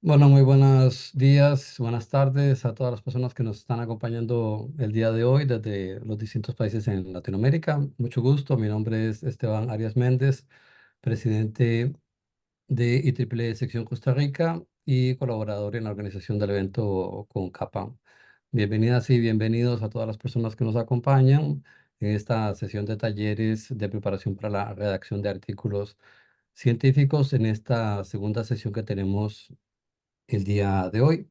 Bueno, muy buenos días, buenas tardes a todas las personas que nos están acompañando el día de hoy desde los distintos países en Latinoamérica. Mucho gusto, mi nombre es Esteban Arias Méndez, presidente de IEEE Sección Costa Rica y colaborador en la organización del evento con CAPAM. Bienvenidas y bienvenidos a todas las personas que nos acompañan en esta sesión de talleres de preparación para la redacción de artículos científicos en esta segunda sesión que tenemos el día de hoy.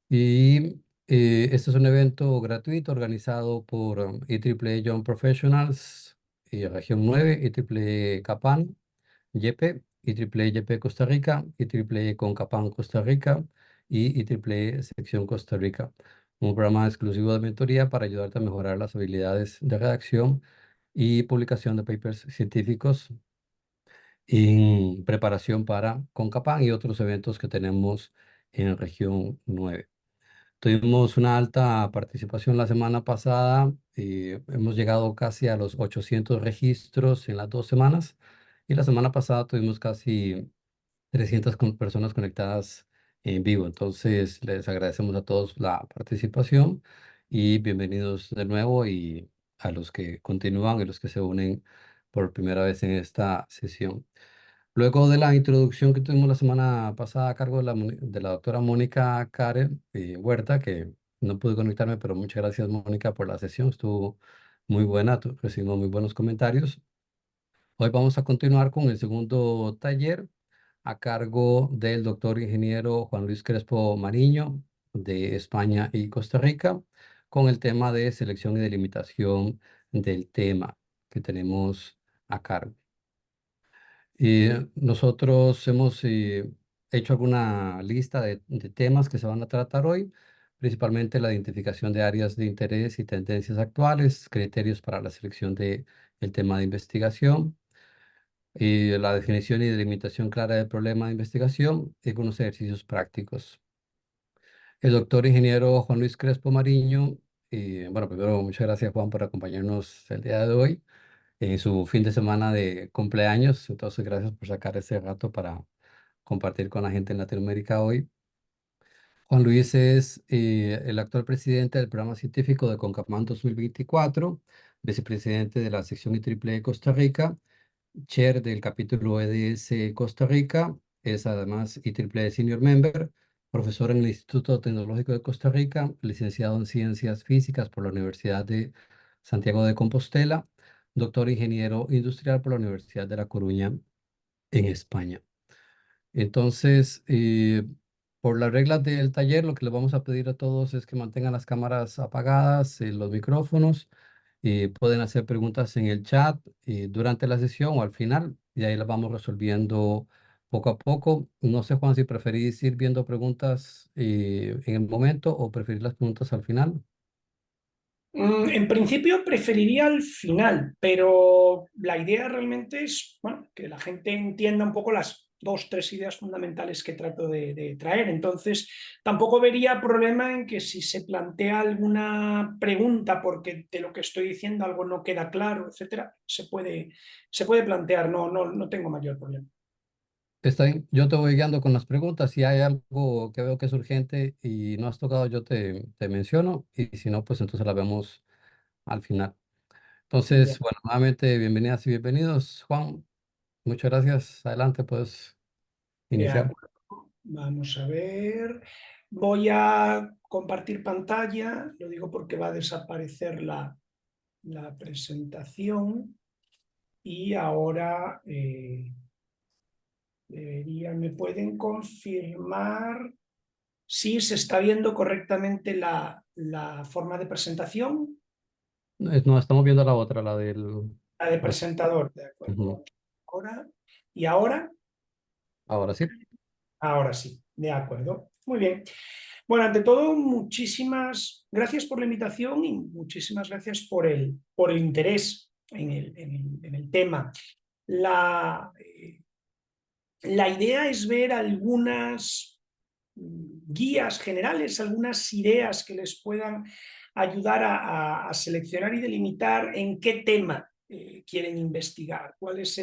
Y este es un evento gratuito organizado por IEEE Young Professionals y Región 9, IEEE Capan, YEPE, IEEE YEPE Costa Rica, IEEE Concapan Costa Rica y IEEE Sección Costa Rica. Un programa exclusivo de mentoría para ayudarte a mejorar las habilidades de redacción y publicación de papers científicos en preparación para Concapan y otros eventos que tenemos en Región 9. Tuvimos una alta participación la semana pasada y hemos llegado casi a los 800 registros en las 2 semanas y la semana pasada tuvimos casi 300 personas conectadas en vivo. Entonces les agradecemos a todos la participación y bienvenidos de nuevo y a los que continúan y los que se unen por primera vez en esta sesión. Luego de la introducción que tuvimos la semana pasada a cargo de la doctora Mónica Karen Huerta, que no pude conectarme, pero muchas gracias Mónica por la sesión, estuvo muy buena, recibimos muy buenos comentarios. Hoy vamos a continuar con el segundo taller a cargo del doctor ingeniero Juan Luis Crespo Mariño de España y Costa Rica, con el tema de selección y delimitación del tema que tenemos a cargo. Nosotros hemos hecho alguna lista de temas que se van a tratar hoy, principalmente la identificación de áreas de interés y tendencias actuales, criterios para la selección del tema de investigación, y la definición y delimitación clara del problema de investigación y algunos ejercicios prácticos. El doctor ingeniero Juan Luis Crespo Mariño, bueno, primero muchas gracias Juan por acompañarnos el día de hoy en su fin de semana de cumpleaños. Entonces, gracias por sacar ese rato para compartir con la gente en Latinoamérica hoy. Juan Luis es el actual presidente del programa científico de CONCAPMAN 2024, vicepresidente de la sección IEEE de Costa Rica, chair del capítulo EDS Costa Rica, es además IEEE Senior Member, profesor en el Instituto Tecnológico de Costa Rica, licenciado en Ciencias Físicas por la Universidad de Santiago de Compostela, doctor ingeniero industrial por la Universidad de La Coruña en España. Entonces, por las reglas del taller, lo que les vamos a pedir a todos es que mantengan las cámaras apagadas, los micrófonos, y pueden hacer preguntas en el chat durante la sesión o al final, y ahí las vamos resolviendo poco a poco. No sé, Juan, si preferís ir viendo preguntas en el momento o preferir las preguntas al final. En principio preferiría al final, pero la idea realmente es, bueno, que la gente entienda un poco las dos, tres ideas fundamentales que trato de traer. Entonces, tampoco vería problema en que si se plantea alguna pregunta porque de lo que estoy diciendo algo no queda claro, etcétera, se puede plantear, no tengo mayor problema. Está bien, yo te voy guiando con las preguntas. Si hay algo que veo que es urgente y no has tocado, yo te menciono. Y si no, pues entonces la vemos al final. Entonces, Bien. bueno, nuevamente bienvenidas y bienvenidos. Juan, muchas gracias. Adelante, puedes De iniciar. acuerdo. Vamos a ver. Voy a compartir pantalla, lo digo porque va a desaparecer la presentación y ahora me pueden confirmar si se está viendo correctamente la forma de presentación, No, estamos viendo la otra, la del... la de la- presentador, de Ujú. acuerdo. Ahora, y ahora, Ahora sí. ahora sí, de acuerdo. Muy bien. Bueno, ante todo, muchísimas gracias por la invitación y muchísimas gracias por el interés en el tema. La, la idea es ver algunas guías generales, algunas ideas que les puedan ayudar a seleccionar y delimitar en qué tema quieren investigar, cuál es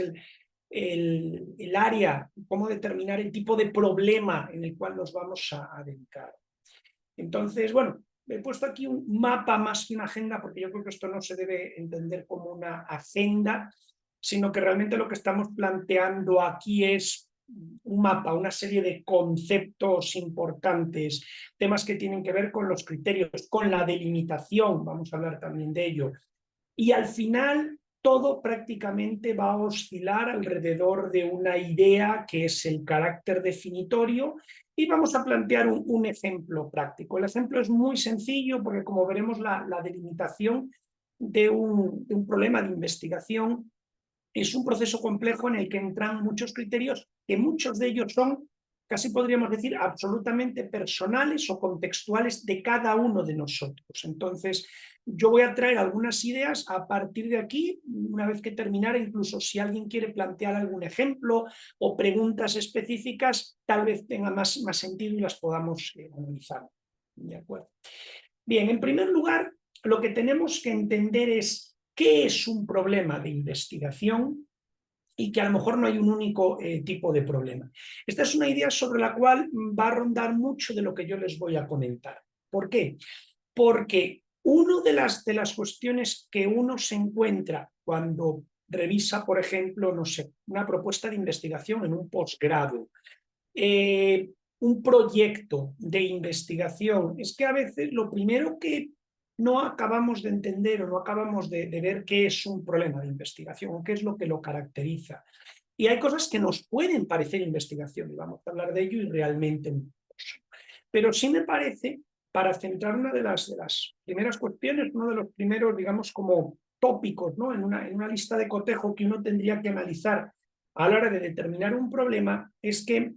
el área, cómo determinar el tipo de problema en el cual nos vamos a dedicar. Entonces, bueno, he puesto aquí un mapa más que una agenda, porque yo creo que esto no se debe entender como una agenda, sino que realmente lo que estamos planteando aquí es un mapa, una serie de conceptos importantes, temas que tienen que ver con los criterios, con la delimitación, vamos a hablar también de ello. Y al final todo prácticamente va a oscilar alrededor de una idea que es el carácter definitorio, y vamos a plantear un ejemplo práctico. El ejemplo es muy sencillo porque, como veremos, la delimitación de un problema de investigación es un proceso complejo en el que entran muchos criterios, que muchos de ellos son, casi podríamos decir, absolutamente personales o contextuales de cada uno de nosotros. Entonces, yo voy a traer algunas ideas a partir de aquí, una vez que terminara, incluso si alguien quiere plantear algún ejemplo o preguntas específicas, tal vez tenga más sentido y las podamos analizar. ¿De acuerdo? Bien, en primer lugar, lo que tenemos que entender es qué es un problema de investigación y que a lo mejor no hay un único tipo de problema. Esta es una idea sobre la cual va a rondar mucho de lo que yo les voy a comentar. ¿Por qué? Porque una de las cuestiones que uno se encuentra cuando revisa, por ejemplo, no sé, una propuesta de investigación en un posgrado, un proyecto de investigación, es que a veces lo primero que no acabamos de entender o no acabamos de ver qué es un problema de investigación o qué es lo que lo caracteriza. Y hay cosas que nos pueden parecer investigación, y vamos a hablar de ello, y realmente no. Pero sí me parece, para centrar una de las primeras cuestiones, uno de los primeros, digamos, como tópicos, ¿no? en una lista de cotejo que uno tendría que analizar a la hora de determinar un problema, es que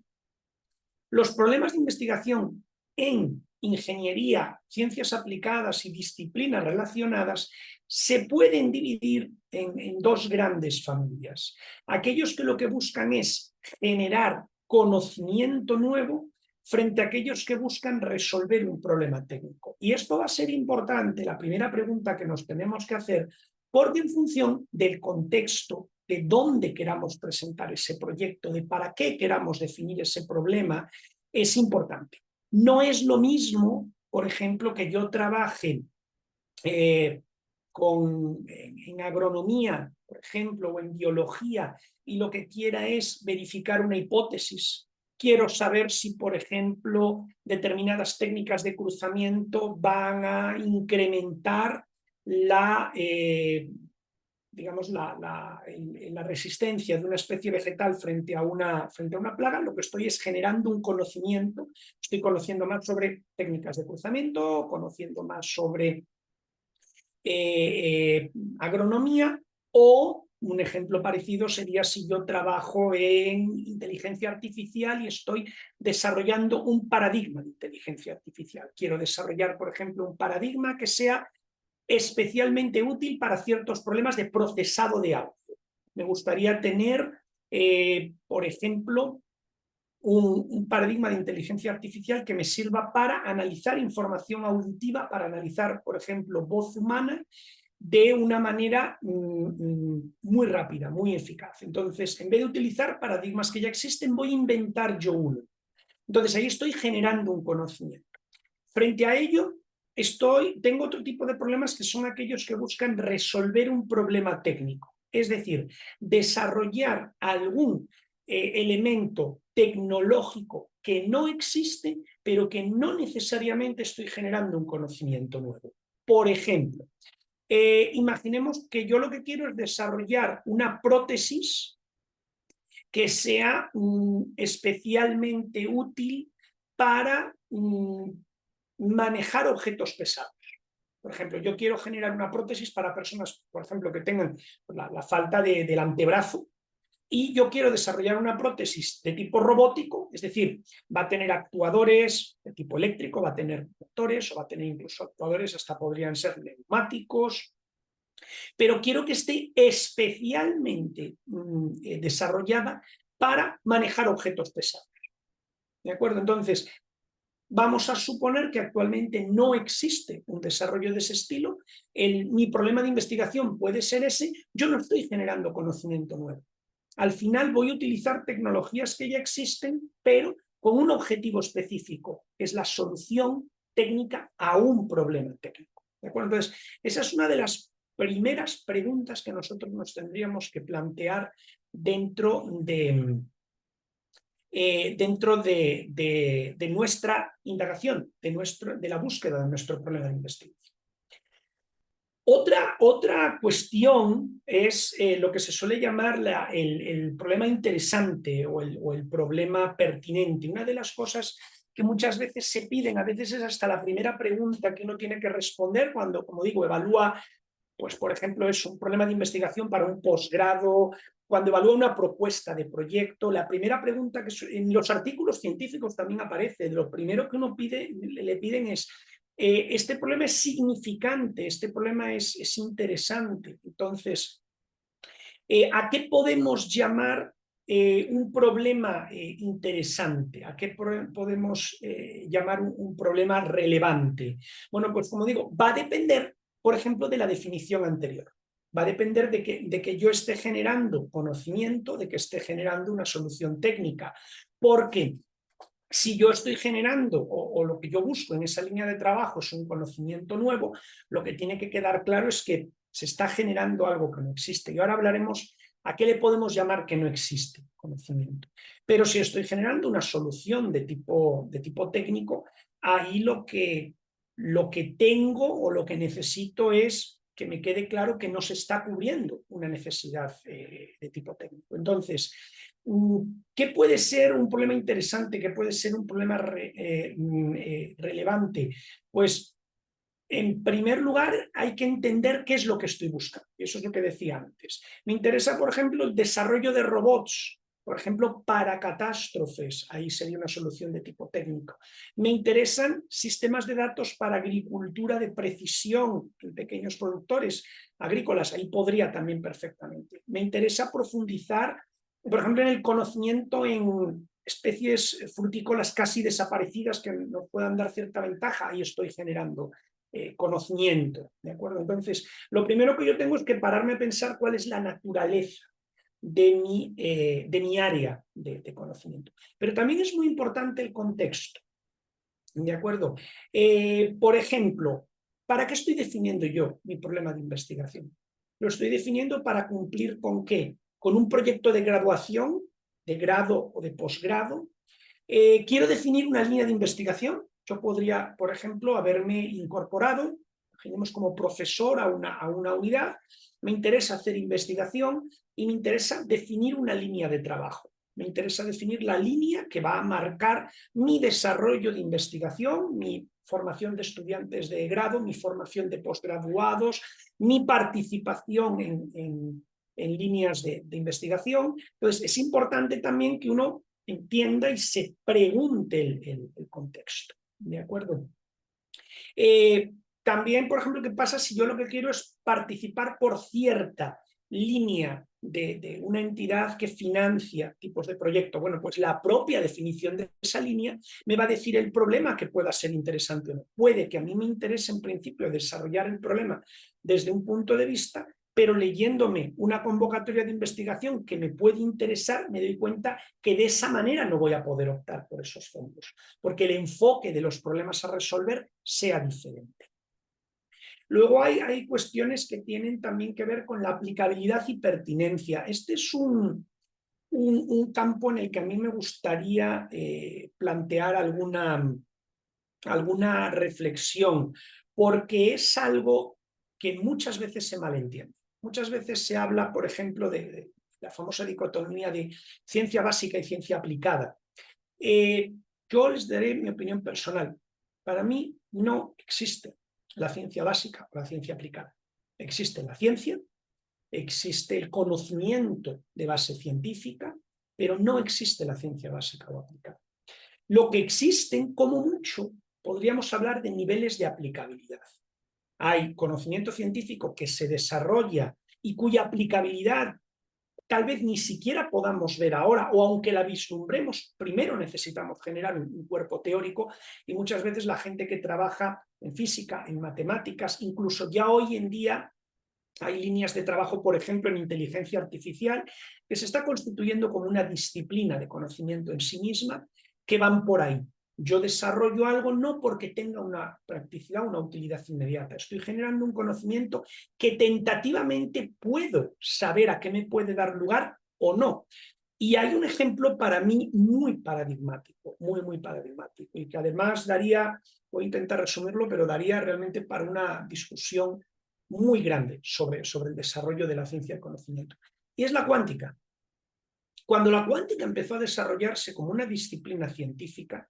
los problemas de investigación en ingeniería, ciencias aplicadas y disciplinas relacionadas se pueden dividir en dos grandes familias. Aquellos que lo que buscan es generar conocimiento nuevo frente a aquellos que buscan resolver un problema técnico. Y esto va a ser importante, la primera pregunta que nos tenemos que hacer, porque en función del contexto, de dónde queramos presentar ese proyecto, de para qué queramos definir ese problema, es importante. No es lo mismo, por ejemplo, que yo trabaje en agronomía, por ejemplo, o en biología, y lo que quiera es verificar una hipótesis. Quiero saber si, por ejemplo, determinadas técnicas de cruzamiento van a incrementar la digamos, la resistencia de una especie vegetal frente a una plaga. Lo que estoy es generando un conocimiento. Estoy conociendo más sobre técnicas de cruzamiento, conociendo más sobre agronomía, o un ejemplo parecido sería si yo trabajo en inteligencia artificial y estoy desarrollando un paradigma de inteligencia artificial. Quiero desarrollar, por ejemplo, un paradigma que sea especialmente útil para ciertos problemas de procesado de audio. Me gustaría tener, por ejemplo, un paradigma de inteligencia artificial que me sirva para analizar información auditiva, para analizar, por ejemplo, voz humana, de una manera muy rápida, muy eficaz. Entonces, en vez de utilizar paradigmas que ya existen, voy a inventar yo uno. Entonces, ahí estoy generando un conocimiento. Frente a ello, tengo otro tipo de problemas que son aquellos que buscan resolver un problema técnico, es decir, desarrollar algún elemento tecnológico que no existe, pero que no necesariamente estoy generando un conocimiento nuevo. Por ejemplo, imaginemos que yo lo que quiero es desarrollar una prótesis que sea especialmente útil para manejar objetos pesados. Por ejemplo, yo quiero generar una prótesis para personas, por ejemplo, que tengan la falta del antebrazo, y yo quiero desarrollar una prótesis de tipo robótico, es decir, va a tener actuadores de tipo eléctrico, va a tener motores, o va a tener incluso actuadores, hasta podrían ser neumáticos, pero quiero que esté especialmente desarrollada para manejar objetos pesados. ¿De acuerdo? Entonces, vamos a suponer que actualmente no existe un desarrollo de ese estilo. Mi problema de investigación puede ser ese. Yo no estoy generando conocimiento nuevo. Al final voy a utilizar tecnologías que ya existen, pero con un objetivo específico, que es la solución técnica a un problema técnico. ¿De acuerdo? Entonces, esa es una de las primeras preguntas que nosotros nos tendríamos que plantear dentro de nuestra indagación, de la búsqueda de nuestro problema de investigación. Otra cuestión es lo que se suele llamar el problema interesante o el problema pertinente. Una de las cosas que muchas veces se piden, a veces es hasta la primera pregunta que uno tiene que responder cuando, como digo, evalúa, pues por ejemplo, es un problema de investigación para un posgrado, cuando evalúa una propuesta de proyecto, la primera pregunta que en los artículos científicos también aparece, lo primero que uno le piden es este problema es significante, este problema es interesante. Entonces, ¿a qué podemos llamar un problema interesante? ¿A qué podemos llamar un problema relevante? Bueno, pues como digo, va a depender, por ejemplo, de la definición anterior. Va a depender de que yo esté generando conocimiento, de que esté generando una solución técnica. Porque si yo estoy generando o lo que yo busco en esa línea de trabajo es un conocimiento nuevo, lo que tiene que quedar claro es que se está generando algo que no existe. Y ahora hablaremos a qué le podemos llamar que no existe conocimiento. Pero si estoy generando una solución de tipo técnico, ahí lo que tengo o lo que necesito es que me quede claro que no se está cubriendo una necesidad de tipo técnico. Entonces, ¿qué puede ser un problema interesante? ¿Qué puede ser un problema relevante? Pues, en primer lugar, hay que entender qué es lo que estoy buscando. Y eso es lo que decía antes. Me interesa, por ejemplo, el desarrollo de robots, por ejemplo, para catástrofes. Ahí sería una solución de tipo técnico. Me interesan sistemas de datos para agricultura de precisión en pequeños productores agrícolas. Ahí podría también perfectamente. Me interesa profundizar, por ejemplo, en el conocimiento en especies frutícolas casi desaparecidas que nos puedan dar cierta ventaja. Ahí estoy generando conocimiento, ¿de acuerdo? Entonces, lo primero que yo tengo es que pararme a pensar cuál es la naturaleza de mi área de conocimiento. Pero también es muy importante el contexto, ¿de acuerdo? Por ejemplo, ¿para qué estoy definiendo yo mi problema de investigación? Lo estoy definiendo para cumplir ¿con qué? Con un proyecto de graduación, de grado o de posgrado. Quiero definir una línea de investigación. Yo podría, por ejemplo, haberme incorporado, imaginemos como profesor a una unidad, me interesa hacer investigación y me interesa definir una línea de trabajo. Me interesa definir la línea que va a marcar mi desarrollo de investigación, mi formación de estudiantes de grado, mi formación de posgraduados, mi participación en líneas de investigación. Entonces, es importante también que uno entienda y se pregunte el contexto, ¿de acuerdo? También, por ejemplo, ¿qué pasa si yo lo que quiero es participar por cierta línea de una entidad que financia tipos de proyecto? Bueno, pues la propia definición de esa línea me va a decir el problema que pueda ser interesante o no. Puede que a mí me interese en principio desarrollar el problema desde un punto de vista, pero leyéndome una convocatoria de investigación que me puede interesar, me doy cuenta que de esa manera no voy a poder optar por esos fondos, porque el enfoque de los problemas a resolver sea diferente. Luego hay cuestiones que tienen también que ver con la aplicabilidad y pertinencia. Este es un campo en el que a mí me gustaría plantear alguna reflexión, porque es algo que muchas veces se malentiende. Muchas veces se habla, por ejemplo, de la famosa dicotomía de ciencia básica y ciencia aplicada. Yo les daré mi opinión personal. Para mí no existe la ciencia básica o la ciencia aplicada. Existe la ciencia, existe el conocimiento de base científica, pero no existe la ciencia básica o aplicada. Lo que existen, como mucho, podríamos hablar de niveles de aplicabilidad. Hay conocimiento científico que se desarrolla y cuya aplicabilidad tal vez ni siquiera podamos ver ahora, o aunque la vislumbremos, primero necesitamos generar un cuerpo teórico, y muchas veces la gente que trabaja en física, en matemáticas, incluso ya hoy en día Hay líneas de trabajo, por ejemplo, en inteligencia artificial, que se está constituyendo como una disciplina de conocimiento en sí misma, que van por ahí. Yo desarrollo algo no porque tenga una practicidad, una utilidad inmediata. Estoy generando un conocimiento que tentativamente puedo saber a qué me puede dar lugar o no. Y hay un ejemplo para mí muy paradigmático, muy paradigmático, y que además daría, voy a intentar resumirlo, pero daría realmente para una discusión muy grande sobre el desarrollo de la ciencia del conocimiento. Y es la cuántica. Cuando la cuántica empezó a desarrollarse como una disciplina científica,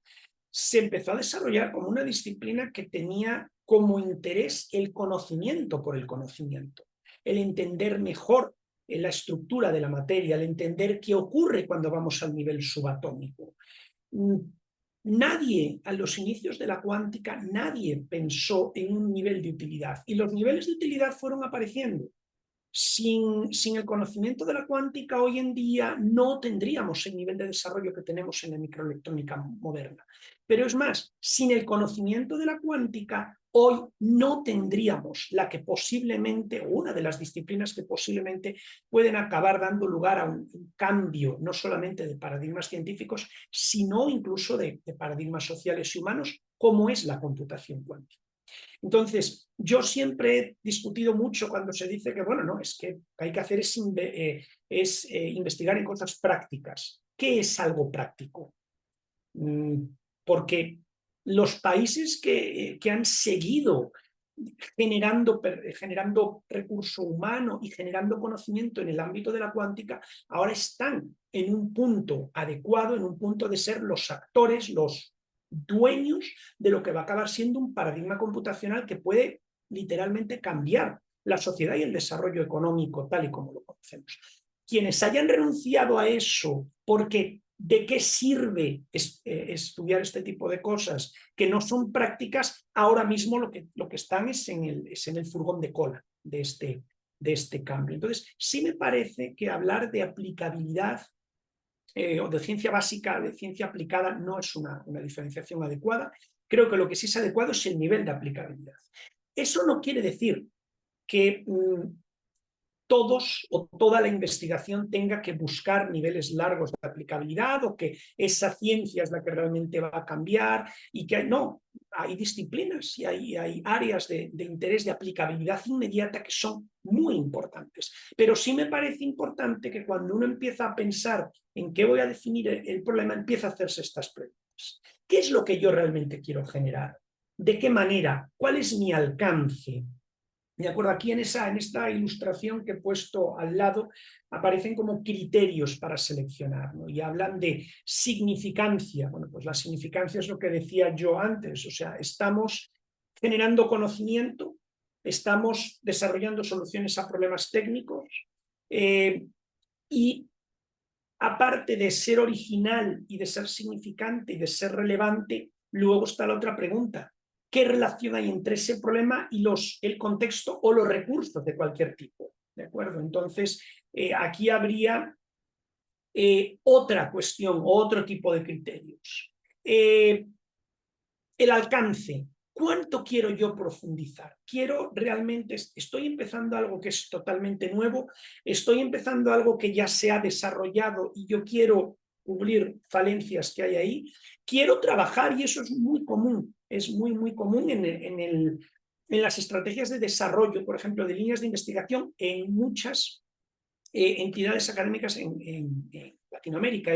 se empezó a desarrollar como una disciplina que tenía como interés el conocimiento por el conocimiento, el entender mejor la estructura de la materia, el entender qué ocurre cuando vamos al nivel subatómico. Nadie, a los inicios de la cuántica, nadie pensó en un nivel de utilidad, y los niveles de utilidad fueron apareciendo. Sin el conocimiento de la cuántica, hoy en día no tendríamos el nivel de desarrollo que tenemos en la microelectrónica moderna. Pero es más, sin el conocimiento de la cuántica, hoy no tendríamos la que posiblemente, o una de las disciplinas que posiblemente pueden acabar dando lugar a un cambio, no solamente de paradigmas científicos, sino incluso de paradigmas sociales y humanos, como es la computación cuántica. Entonces, yo siempre he discutido mucho cuando se dice que, bueno, no, es que hay que hacer es investigar en cosas prácticas. ¿Qué es algo práctico? Porque los países que han seguido generando recurso humano y generando conocimiento en el ámbito de la cuántica, ahora están en un punto adecuado, en un punto de ser los actores, los dueños de lo que va a acabar siendo un paradigma computacional que puede literalmente cambiar la sociedad y el desarrollo económico tal y como lo conocemos. Quienes hayan renunciado a eso porque ¿de qué sirve estudiar este tipo de cosas que no son prácticas? Ahora mismo lo que están es en el furgón de cola de este cambio. Entonces, sí me parece que hablar de aplicabilidad o de ciencia básica, de ciencia aplicada, no es una diferenciación adecuada. Creo que lo que sí es adecuado es el nivel de aplicabilidad. Eso no quiere decir que todos o toda la investigación tenga que buscar niveles largos de aplicabilidad, o que esa ciencia es la que realmente va a cambiar, y que no, hay disciplinas y hay áreas de interés de aplicabilidad inmediata que son muy importantes. Pero sí me parece importante que cuando uno empieza a pensar en qué voy a definir el problema, empieza a hacerse estas preguntas. ¿Qué es lo que yo realmente quiero generar? ¿De qué manera? ¿Cuál es mi alcance? De acuerdo, aquí en esta ilustración que he puesto al lado aparecen como criterios para seleccionar, ¿no? Y hablan de significancia. Bueno, pues la significancia es lo que decía yo antes, o sea, estamos generando conocimiento, estamos desarrollando soluciones a problemas técnicos, y aparte de ser original y de ser significante y de ser relevante, luego está la otra pregunta: ¿qué relación hay entre ese problema y el contexto o los recursos de cualquier tipo? ¿De acuerdo? Entonces, aquí habría otra cuestión, otro tipo de criterios. El alcance. ¿Cuánto quiero yo profundizar? Quiero realmente, estoy empezando algo que es totalmente nuevo, estoy empezando algo que ya se ha desarrollado y yo quiero cubrir falencias que hay ahí. Quiero trabajar, y eso es muy común, es muy común en las estrategias de desarrollo, por ejemplo, de líneas de investigación en muchas entidades académicas en Latinoamérica.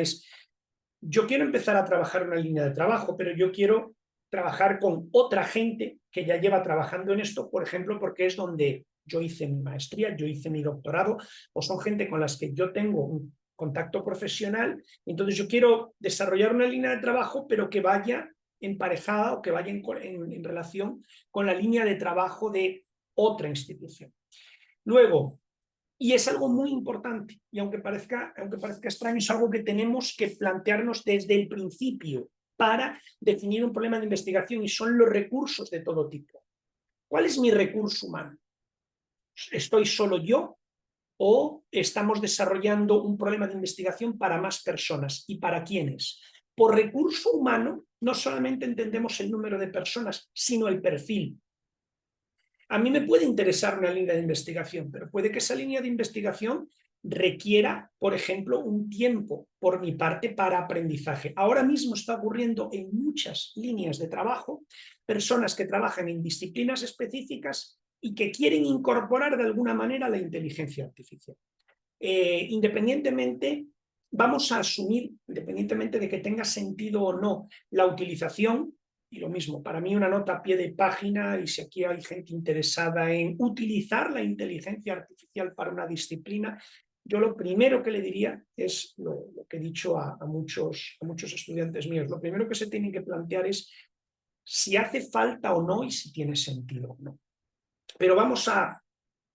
Yo quiero empezar a trabajar una línea de trabajo, pero yo quiero trabajar con otra gente que ya lleva trabajando en esto, por ejemplo, porque es donde yo hice mi maestría, yo hice mi doctorado, o son gente con las que yo tengo un contacto profesional. Entonces yo quiero desarrollar una línea de trabajo, pero que vaya emparejada o que vaya en relación con la línea de trabajo de otra institución. Luego, y es algo muy importante, y aunque parezca extraño, es algo que tenemos que plantearnos desde el principio para definir un problema de investigación, y son los recursos de todo tipo. ¿Cuál es mi recurso humano? ¿Estoy solo yo o estamos desarrollando un problema de investigación para más personas? ¿Y para quiénes? Por recurso humano no solamente entendemos el número de personas, sino el perfil. A mí me puede interesar una línea de investigación, pero puede que esa línea de investigación requiera, por ejemplo, un tiempo por mi parte para aprendizaje. Ahora mismo está ocurriendo en muchas líneas de trabajo, personas que trabajan en disciplinas específicas y que quieren incorporar de alguna manera la inteligencia artificial. Independientemente, vamos a asumir, independientemente de que tenga sentido o no la utilización, y lo mismo, para mí una nota a pie de página, y si aquí hay gente interesada en utilizar la inteligencia artificial para una disciplina, yo lo primero que le diría es lo que he dicho a muchos estudiantes míos. Lo primero que se tiene que plantear es si hace falta o no y si tiene sentido o no. Pero vamos a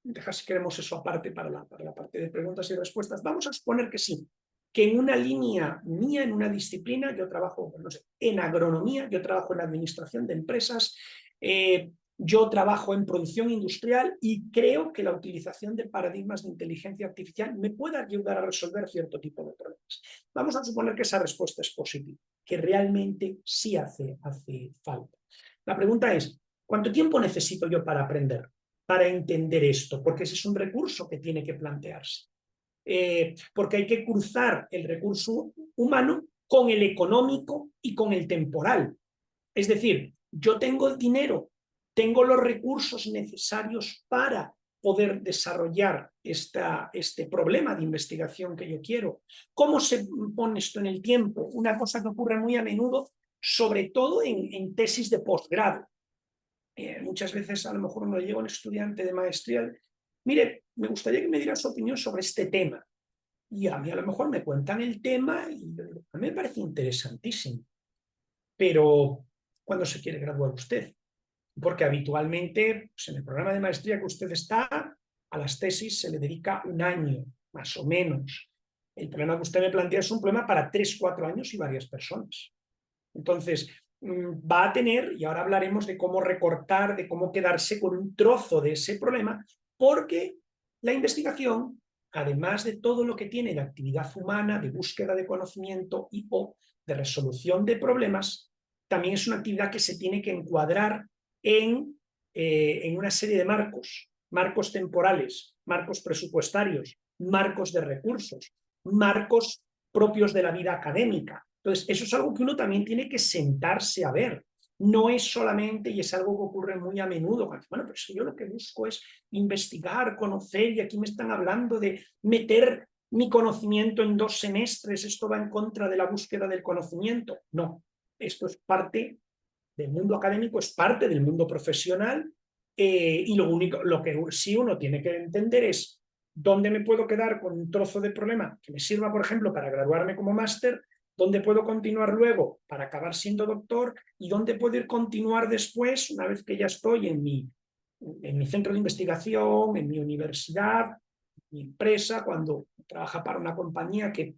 dejar, si queremos, eso aparte para la parte de preguntas y respuestas. Vamos a suponer que sí, que en una línea mía, en una disciplina, yo trabajo, no sé, en agronomía, yo trabajo en administración de empresas, yo trabajo en producción industrial y creo que la utilización de paradigmas de inteligencia artificial me puede ayudar a resolver cierto tipo de problemas. Vamos a suponer que esa respuesta es positiva, que realmente sí hace falta. La pregunta es, ¿cuánto tiempo necesito yo para aprender, para entender esto? Porque ese es un recurso que tiene que plantearse. Porque hay que cruzar el recurso humano con el económico y con el temporal. Es decir, yo tengo el dinero, tengo los recursos necesarios para poder desarrollar este problema de investigación que yo quiero. ¿Cómo se pone esto en el tiempo? Una cosa que ocurre muy a menudo, sobre todo en tesis de posgrado. Muchas veces a lo mejor uno llega a un estudiante de maestría, mire, me gustaría que me diera su opinión sobre este tema. Y a mí a lo mejor me cuentan el tema y a mí me parece interesantísimo. Pero, ¿cuándo se quiere graduar usted? Porque habitualmente, pues en el programa de maestría que usted está, a las tesis se le dedica un año, más o menos. El problema que usted me plantea es un problema para 3, 4 años y varias personas. Entonces, va a tener, y ahora hablaremos de cómo recortar, de cómo quedarse con un trozo de ese problema, porque la investigación, además de todo lo que tiene de actividad humana, de búsqueda de conocimiento y o de resolución de problemas, también es una actividad que se tiene que encuadrar en una serie de marcos temporales, marcos presupuestarios, marcos de recursos, marcos propios de la vida académica. Entonces, eso es algo que uno también tiene que sentarse a ver. No es solamente, y es algo que ocurre muy a menudo, bueno, pero si yo lo que busco es investigar, conocer, y aquí me están hablando de meter mi conocimiento en 2 semestres, esto va en contra de la búsqueda del conocimiento. No, esto es parte del mundo académico, es parte del mundo profesional, y lo que sí uno tiene que entender es dónde me puedo quedar con un trozo de problema que me sirva, por ejemplo, para graduarme como máster, dónde puedo continuar luego para acabar siendo doctor y dónde puedo ir continuar después, una vez que ya estoy en mi centro de investigación, en mi universidad, mi empresa, cuando trabaja para una compañía que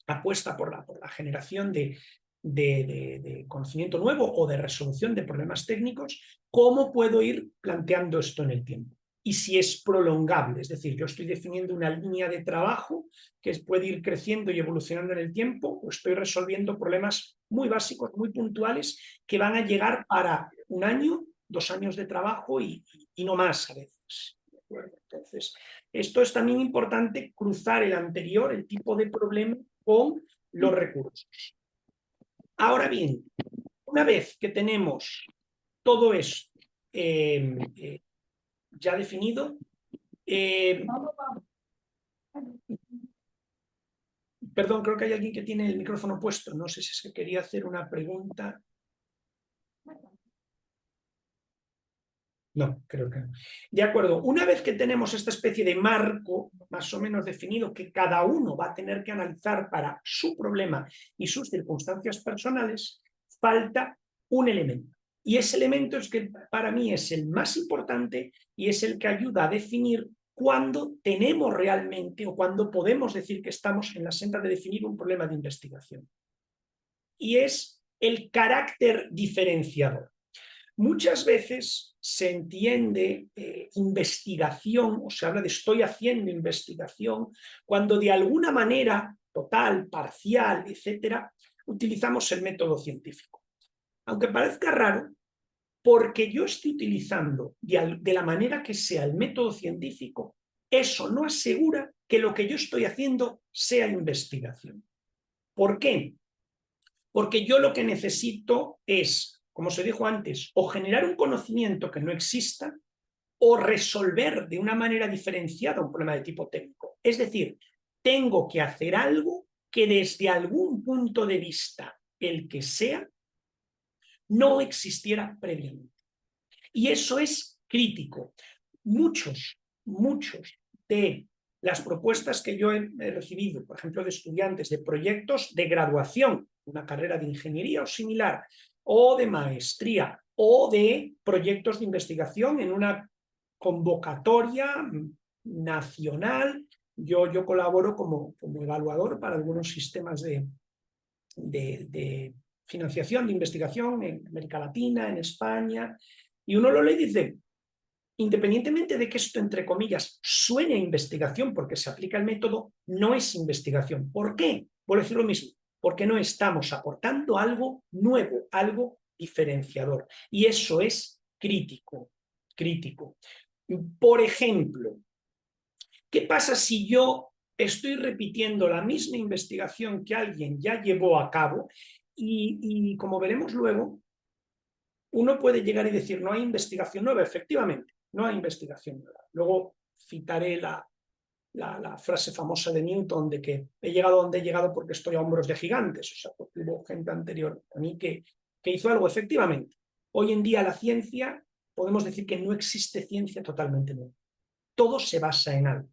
apuesta por la generación de conocimiento nuevo o de resolución de problemas técnicos, ¿cómo puedo ir planteando esto en el tiempo? Y si es prolongable, es decir, yo estoy definiendo una línea de trabajo que puede ir creciendo y evolucionando en el tiempo, o estoy resolviendo problemas muy básicos, muy puntuales, que van a llegar para 1 año, 2 años de trabajo y no más a veces. ¿De acuerdo? Entonces, esto es también importante, cruzar el anterior, el tipo de problema, con los recursos. Ahora bien, una vez que tenemos todo esto ya definido, perdón, creo que hay alguien que tiene el micrófono puesto, no sé si es que quería hacer una pregunta. No, creo que no. De acuerdo, una vez que tenemos esta especie de marco más o menos definido que cada uno va a tener que analizar para su problema y sus circunstancias personales, falta un elemento. Y ese elemento es que para mí es el más importante y es el que ayuda a definir cuándo tenemos realmente o cuándo podemos decir que estamos en la senda de definir un problema de investigación. Y es el carácter diferenciador. Muchas veces se entiende investigación, o se habla de estoy haciendo investigación, cuando de alguna manera, total, parcial, etcétera, utilizamos el método científico. Aunque parezca raro, porque yo estoy utilizando de la manera que sea el método científico, eso no asegura que lo que yo estoy haciendo sea investigación. ¿Por qué? Porque yo lo que necesito es, como se dijo antes, o generar un conocimiento que no exista, o resolver de una manera diferenciada un problema de tipo técnico. Es decir, tengo que hacer algo que desde algún punto de vista, el que sea, no existiera previamente. Y eso es crítico. Muchos de las propuestas que yo he recibido, por ejemplo, de estudiantes de proyectos de graduación, una carrera de ingeniería o similar, o de maestría, o de proyectos de investigación en una convocatoria nacional. Yo colaboro como evaluador para algunos sistemas de financiación, de investigación en América Latina, en España, y uno lo lee y dice, independientemente de que esto, entre comillas, suene a investigación porque se aplica el método, no es investigación. ¿Por qué? Por decir lo mismo, porque no estamos aportando algo nuevo, algo diferenciador. Y eso es crítico, crítico. Por ejemplo, ¿qué pasa si yo estoy repitiendo la misma investigación que alguien ya llevó a cabo y como veremos luego, uno puede llegar y decir, no hay investigación nueva? Efectivamente, no hay investigación nueva. Luego citaré la frase famosa de Newton de que he llegado donde he llegado porque estoy a hombros de gigantes, o sea, porque hubo gente anterior a mí que hizo algo. Efectivamente, hoy en día la ciencia, podemos decir que no existe ciencia totalmente nueva. Todo se basa en algo.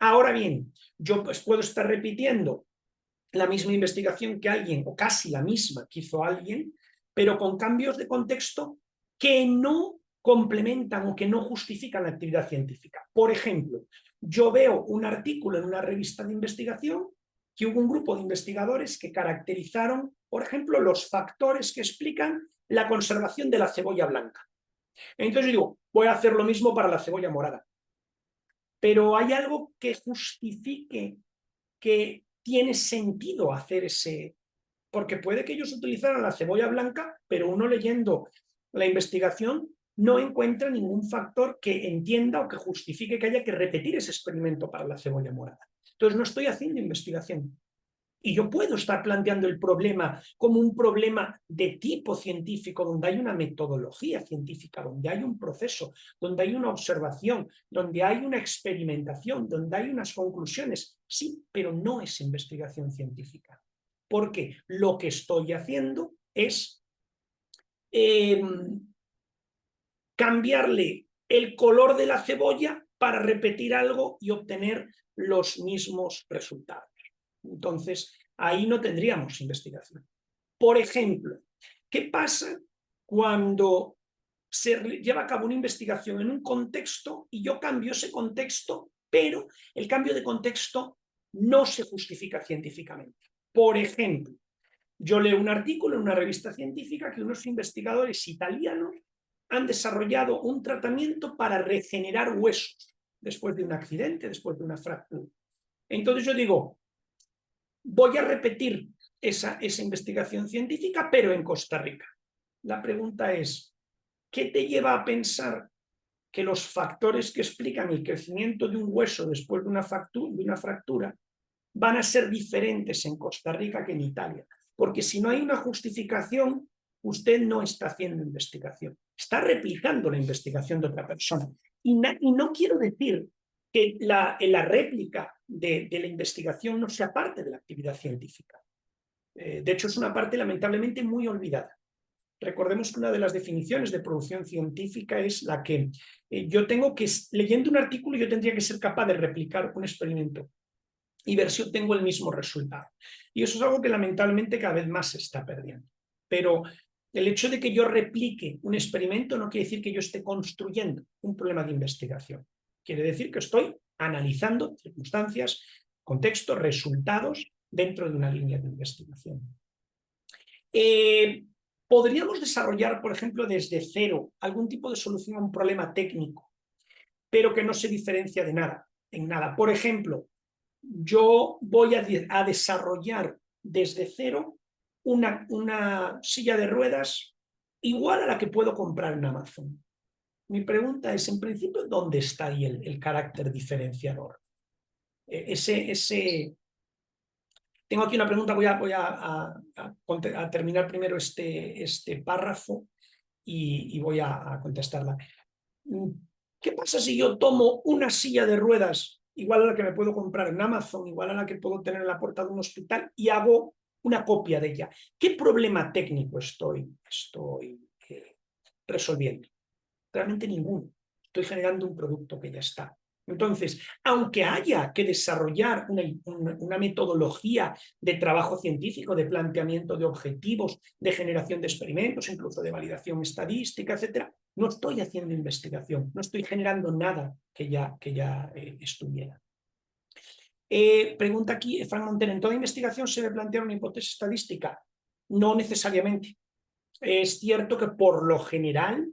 Ahora bien, yo pues puedo estar repitiendo la misma investigación que alguien, o casi la misma que hizo alguien, pero con cambios de contexto que no complementan o que no justifican la actividad científica. Por ejemplo, yo veo un artículo en una revista de investigación que hubo un grupo de investigadores que caracterizaron, por ejemplo, los factores que explican la conservación de la cebolla blanca. Entonces yo digo, voy a hacer lo mismo para la cebolla morada. Pero hay algo que justifique que tiene sentido hacer ese, porque puede que ellos utilizaran la cebolla blanca, pero uno leyendo la investigación no encuentra ningún factor que entienda o que justifique que haya que repetir ese experimento para la cebolla morada. Entonces no estoy haciendo investigación. Y yo puedo estar planteando el problema como un problema de tipo científico, donde hay una metodología científica, donde hay un proceso, donde hay una observación, donde hay una experimentación, donde hay unas conclusiones. Sí, pero no es investigación científica. Porque lo que estoy haciendo es cambiarle el color de la cebolla para repetir algo y obtener los mismos resultados. Entonces, ahí no tendríamos investigación. Por ejemplo, ¿qué pasa cuando se lleva a cabo una investigación en un contexto y yo cambio ese contexto, pero el cambio de contexto no se justifica científicamente? Por ejemplo, yo leo un artículo en una revista científica que unos investigadores italianos han desarrollado un tratamiento para regenerar huesos después de un accidente, después de una fractura. Entonces yo digo, voy a repetir esa investigación científica, pero en Costa Rica. La pregunta es, ¿qué te lleva a pensar que los factores que explican el crecimiento de un hueso después de una fractura van a ser diferentes en Costa Rica que en Italia? Porque si no hay una justificación, usted no está haciendo investigación, está replicando la investigación de otra persona. Y no quiero decir que la réplica de la investigación no sea parte de la actividad científica. De hecho, es una parte lamentablemente muy olvidada. Recordemos que una de las definiciones de producción científica es la que yo tengo que, leyendo un artículo, yo tendría que ser capaz de replicar un experimento y ver si obtengo el mismo resultado. Y eso es algo que lamentablemente cada vez más se está perdiendo. Pero el hecho de que yo replique un experimento no quiere decir que yo esté construyendo un problema de investigación. Quiere decir que estoy analizando circunstancias, contextos, resultados dentro de una línea de investigación. Podríamos desarrollar, por ejemplo, desde cero algún tipo de solución a un problema técnico, pero que no se diferencia de nada, en nada. Por ejemplo, yo voy a desarrollar desde cero una silla de ruedas igual a la que puedo comprar en Amazon. Mi pregunta es, en principio, ¿dónde está ahí el carácter diferenciador? Tengo aquí una pregunta, voy a terminar primero este párrafo y voy a contestarla. ¿Qué pasa si yo tomo una silla de ruedas igual a la que me puedo comprar en Amazon, igual a la que puedo tener en la puerta de un hospital y hago una copia de ella? ¿Qué problema técnico estoy resolviendo? Realmente ninguno. Estoy generando un producto que ya está. Entonces, aunque haya que desarrollar una metodología de trabajo científico, de planteamiento de objetivos, de generación de experimentos, incluso de validación estadística, etcétera, no estoy haciendo investigación, no estoy generando nada que ya estuviera. Pregunta aquí Frank Montero, ¿en toda investigación se debe plantear una hipótesis estadística? No necesariamente. Es cierto que por lo general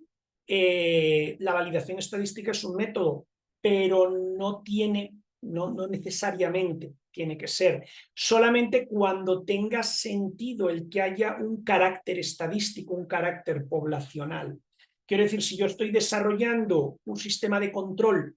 la validación estadística es un método, pero no necesariamente tiene que ser. Solamente cuando tenga sentido el que haya un carácter estadístico, un carácter poblacional. Quiero decir, si yo estoy desarrollando un sistema de control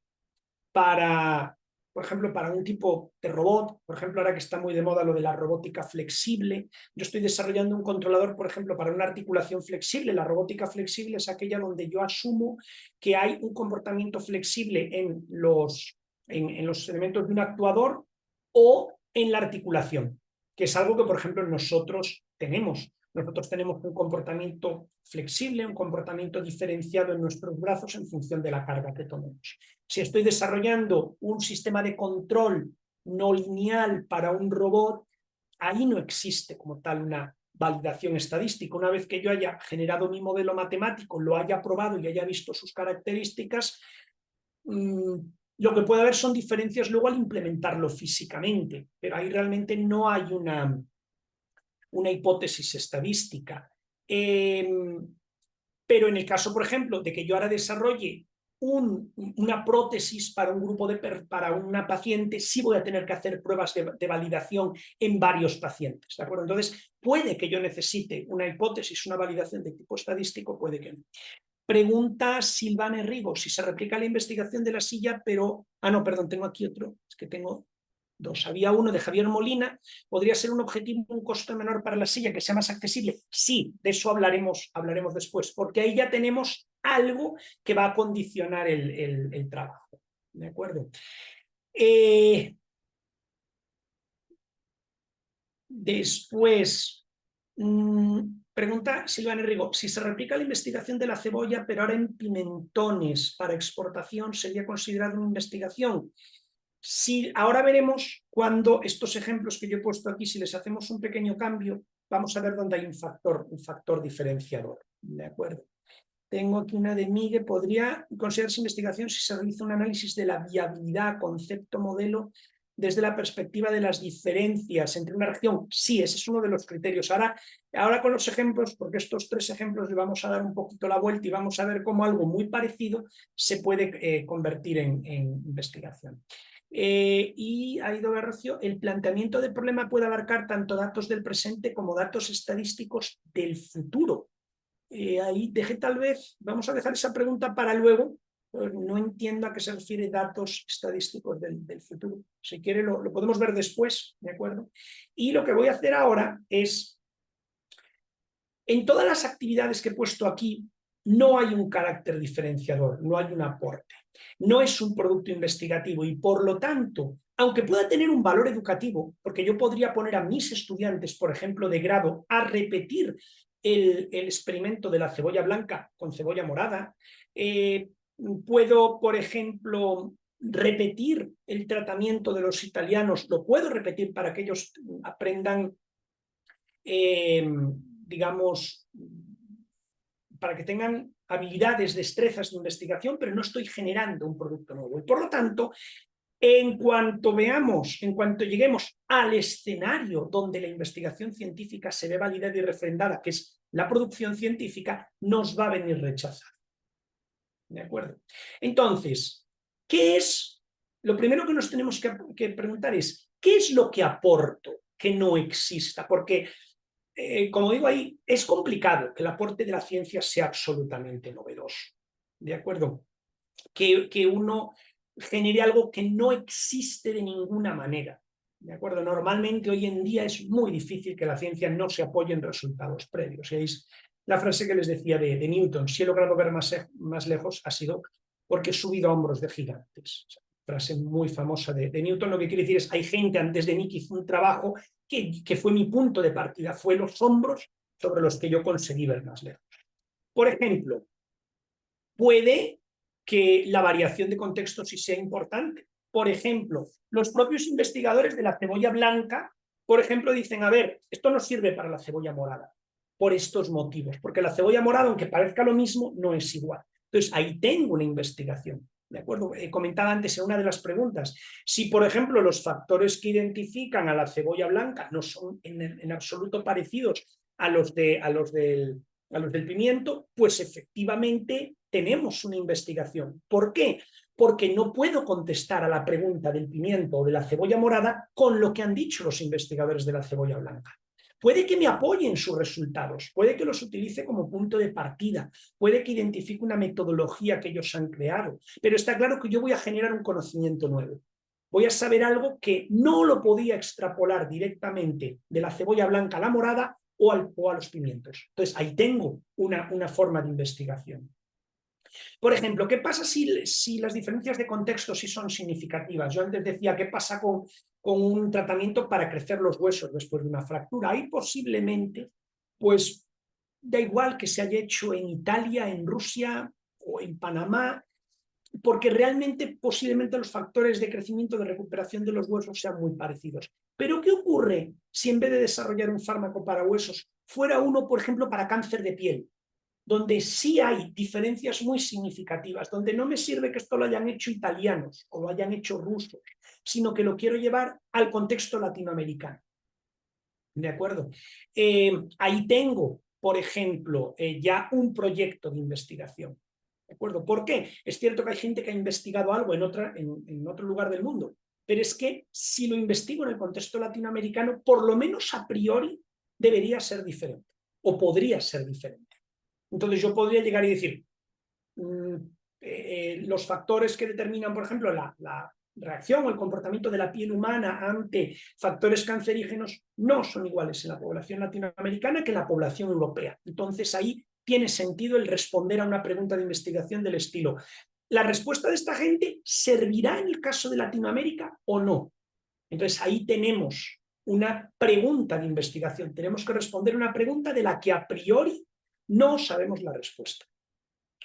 por ejemplo, para un tipo de robot, por ejemplo, ahora que está muy de moda lo de la robótica flexible, yo estoy desarrollando un controlador, por ejemplo, para una articulación flexible. La robótica flexible es aquella donde yo asumo que hay un comportamiento flexible en los elementos de un actuador o en la articulación, que es algo que, por ejemplo, nosotros tenemos. Nosotros tenemos un comportamiento flexible, un comportamiento diferenciado en nuestros brazos en función de la carga que tomemos. Si estoy desarrollando un sistema de control no lineal para un robot, ahí no existe como tal una validación estadística. Una vez que yo haya generado mi modelo matemático, lo haya probado y haya visto sus características, lo que puede haber son diferencias luego al implementarlo físicamente, pero ahí realmente no hay una hipótesis estadística. Pero en el caso, por ejemplo, de que yo ahora desarrolle una prótesis para un grupo para una paciente, sí voy a tener que hacer pruebas de validación en varios pacientes, ¿de acuerdo? Entonces, puede que yo necesite una hipótesis, una validación de tipo estadístico, puede que no. Pregunta Silvana Rigo, si se replica la investigación de la silla, pero... Ah, no, perdón, tengo aquí otro, es que tengo dos. Había uno de Javier Molina, ¿podría ser un objetivo, un costo menor para la silla que sea más accesible? Sí, de eso hablaremos después, porque ahí ya tenemos algo que va a condicionar el trabajo. ¿De acuerdo? Después, pregunta Silvana Rigo, si se replica la investigación de la cebolla, pero ahora en pimentones para exportación, ¿sería considerado una investigación? Si ahora veremos cuando estos ejemplos que yo he puesto aquí, si les hacemos un pequeño cambio, vamos a ver dónde hay un factor diferenciador. ¿De acuerdo? Tengo aquí una de Miguel. ¿Podría considerarse investigación si se realiza un análisis de la viabilidad, concepto, modelo, desde la perspectiva de las diferencias entre una región? Sí, ese es uno de los criterios. Ahora con los ejemplos, porque estos tres ejemplos le vamos a dar un poquito la vuelta y vamos a ver cómo algo muy parecido se puede convertir en investigación. Y ha ido Garrocio, el planteamiento del problema puede abarcar tanto datos del presente como datos estadísticos del futuro. Ahí dejé vamos a dejar esa pregunta para luego, pues no entiendo a qué se refiere datos estadísticos del futuro. Si quiere lo podemos ver después, ¿de acuerdo? Y lo que voy a hacer ahora es, en todas las actividades que he puesto aquí, no hay un carácter diferenciador, no hay un aporte. No es un producto investigativo y por lo tanto, aunque pueda tener un valor educativo, porque yo podría poner a mis estudiantes, por ejemplo, de grado, a repetir el experimento de la cebolla blanca con cebolla morada, puedo, por ejemplo, repetir el tratamiento de los italianos, lo puedo repetir para que ellos aprendan, digamos, para que tengan habilidades, destrezas de investigación, pero no estoy generando un producto nuevo. Y por lo tanto, en cuanto lleguemos al escenario donde la investigación científica se ve validada y refrendada, que es la producción científica, nos va a venir rechazada. ¿De acuerdo? Entonces, ¿qué es? Lo primero que nos tenemos que preguntar es, ¿qué es lo que aporto que no exista? Porque como digo ahí, es complicado que el aporte de la ciencia sea absolutamente novedoso, ¿de acuerdo? Que uno genere algo que no existe de ninguna manera, ¿de acuerdo? Normalmente hoy en día es muy difícil que la ciencia no se apoye en resultados previos. Y es la frase que les decía de Newton: si he logrado ver más lejos ha sido porque he subido a hombros de gigantes. O sea, frase muy famosa de Newton. Lo que quiere decir es, hay gente antes de mí que hizo un trabajo que fue mi punto de partida, fue los hombros sobre los que yo conseguí ver más lejos. Por ejemplo, puede que la variación de contexto sí sea importante. Por ejemplo, los propios investigadores de la cebolla blanca, por ejemplo, dicen, a ver, esto no sirve para la cebolla morada, por estos motivos, porque la cebolla morada, aunque parezca lo mismo, no es igual. Entonces, ahí tengo una investigación. ¿De acuerdo? Comentaba antes en una de las preguntas, si por ejemplo los factores que identifican a la cebolla blanca no son en absoluto parecidos a los del pimiento, pues efectivamente tenemos una investigación. ¿Por qué? Porque no puedo contestar a la pregunta del pimiento o de la cebolla morada con lo que han dicho los investigadores de la cebolla blanca. Puede que me apoyen sus resultados, puede que los utilice como punto de partida, puede que identifique una metodología que ellos han creado, pero está claro que yo voy a generar un conocimiento nuevo. Voy a saber algo que no lo podía extrapolar directamente de la cebolla blanca a la morada o a los pimientos. Entonces, ahí tengo una forma de investigación. Por ejemplo, ¿qué pasa si las diferencias de contexto sí son significativas? Yo antes decía, ¿qué pasa con un tratamiento para crecer los huesos después de una fractura? Ahí posiblemente, pues da igual que se haya hecho en Italia, en Rusia o en Panamá, porque realmente posiblemente los factores de crecimiento, de recuperación de los huesos sean muy parecidos. Pero ¿qué ocurre si en vez de desarrollar un fármaco para huesos, fuera uno, por ejemplo, para cáncer de piel? Donde sí hay diferencias muy significativas, donde no me sirve que esto lo hayan hecho italianos o lo hayan hecho rusos, sino que lo quiero llevar al contexto latinoamericano. ¿De acuerdo? Ahí tengo, por ejemplo, ya un proyecto de investigación. ¿De acuerdo? ¿Por qué? Es cierto que hay gente que ha investigado algo en otro lugar del mundo, pero es que si lo investigo en el contexto latinoamericano, por lo menos a priori debería ser diferente o podría ser diferente. Entonces yo podría llegar y decir, los factores que determinan, por ejemplo, la reacción o el comportamiento de la piel humana ante factores cancerígenos no son iguales en la población latinoamericana que en la población europea. Entonces ahí tiene sentido el responder a una pregunta de investigación del estilo, ¿la respuesta de esta gente servirá en el caso de Latinoamérica o no? Entonces ahí tenemos una pregunta de investigación, tenemos que responder una pregunta de la que a priori no sabemos la respuesta.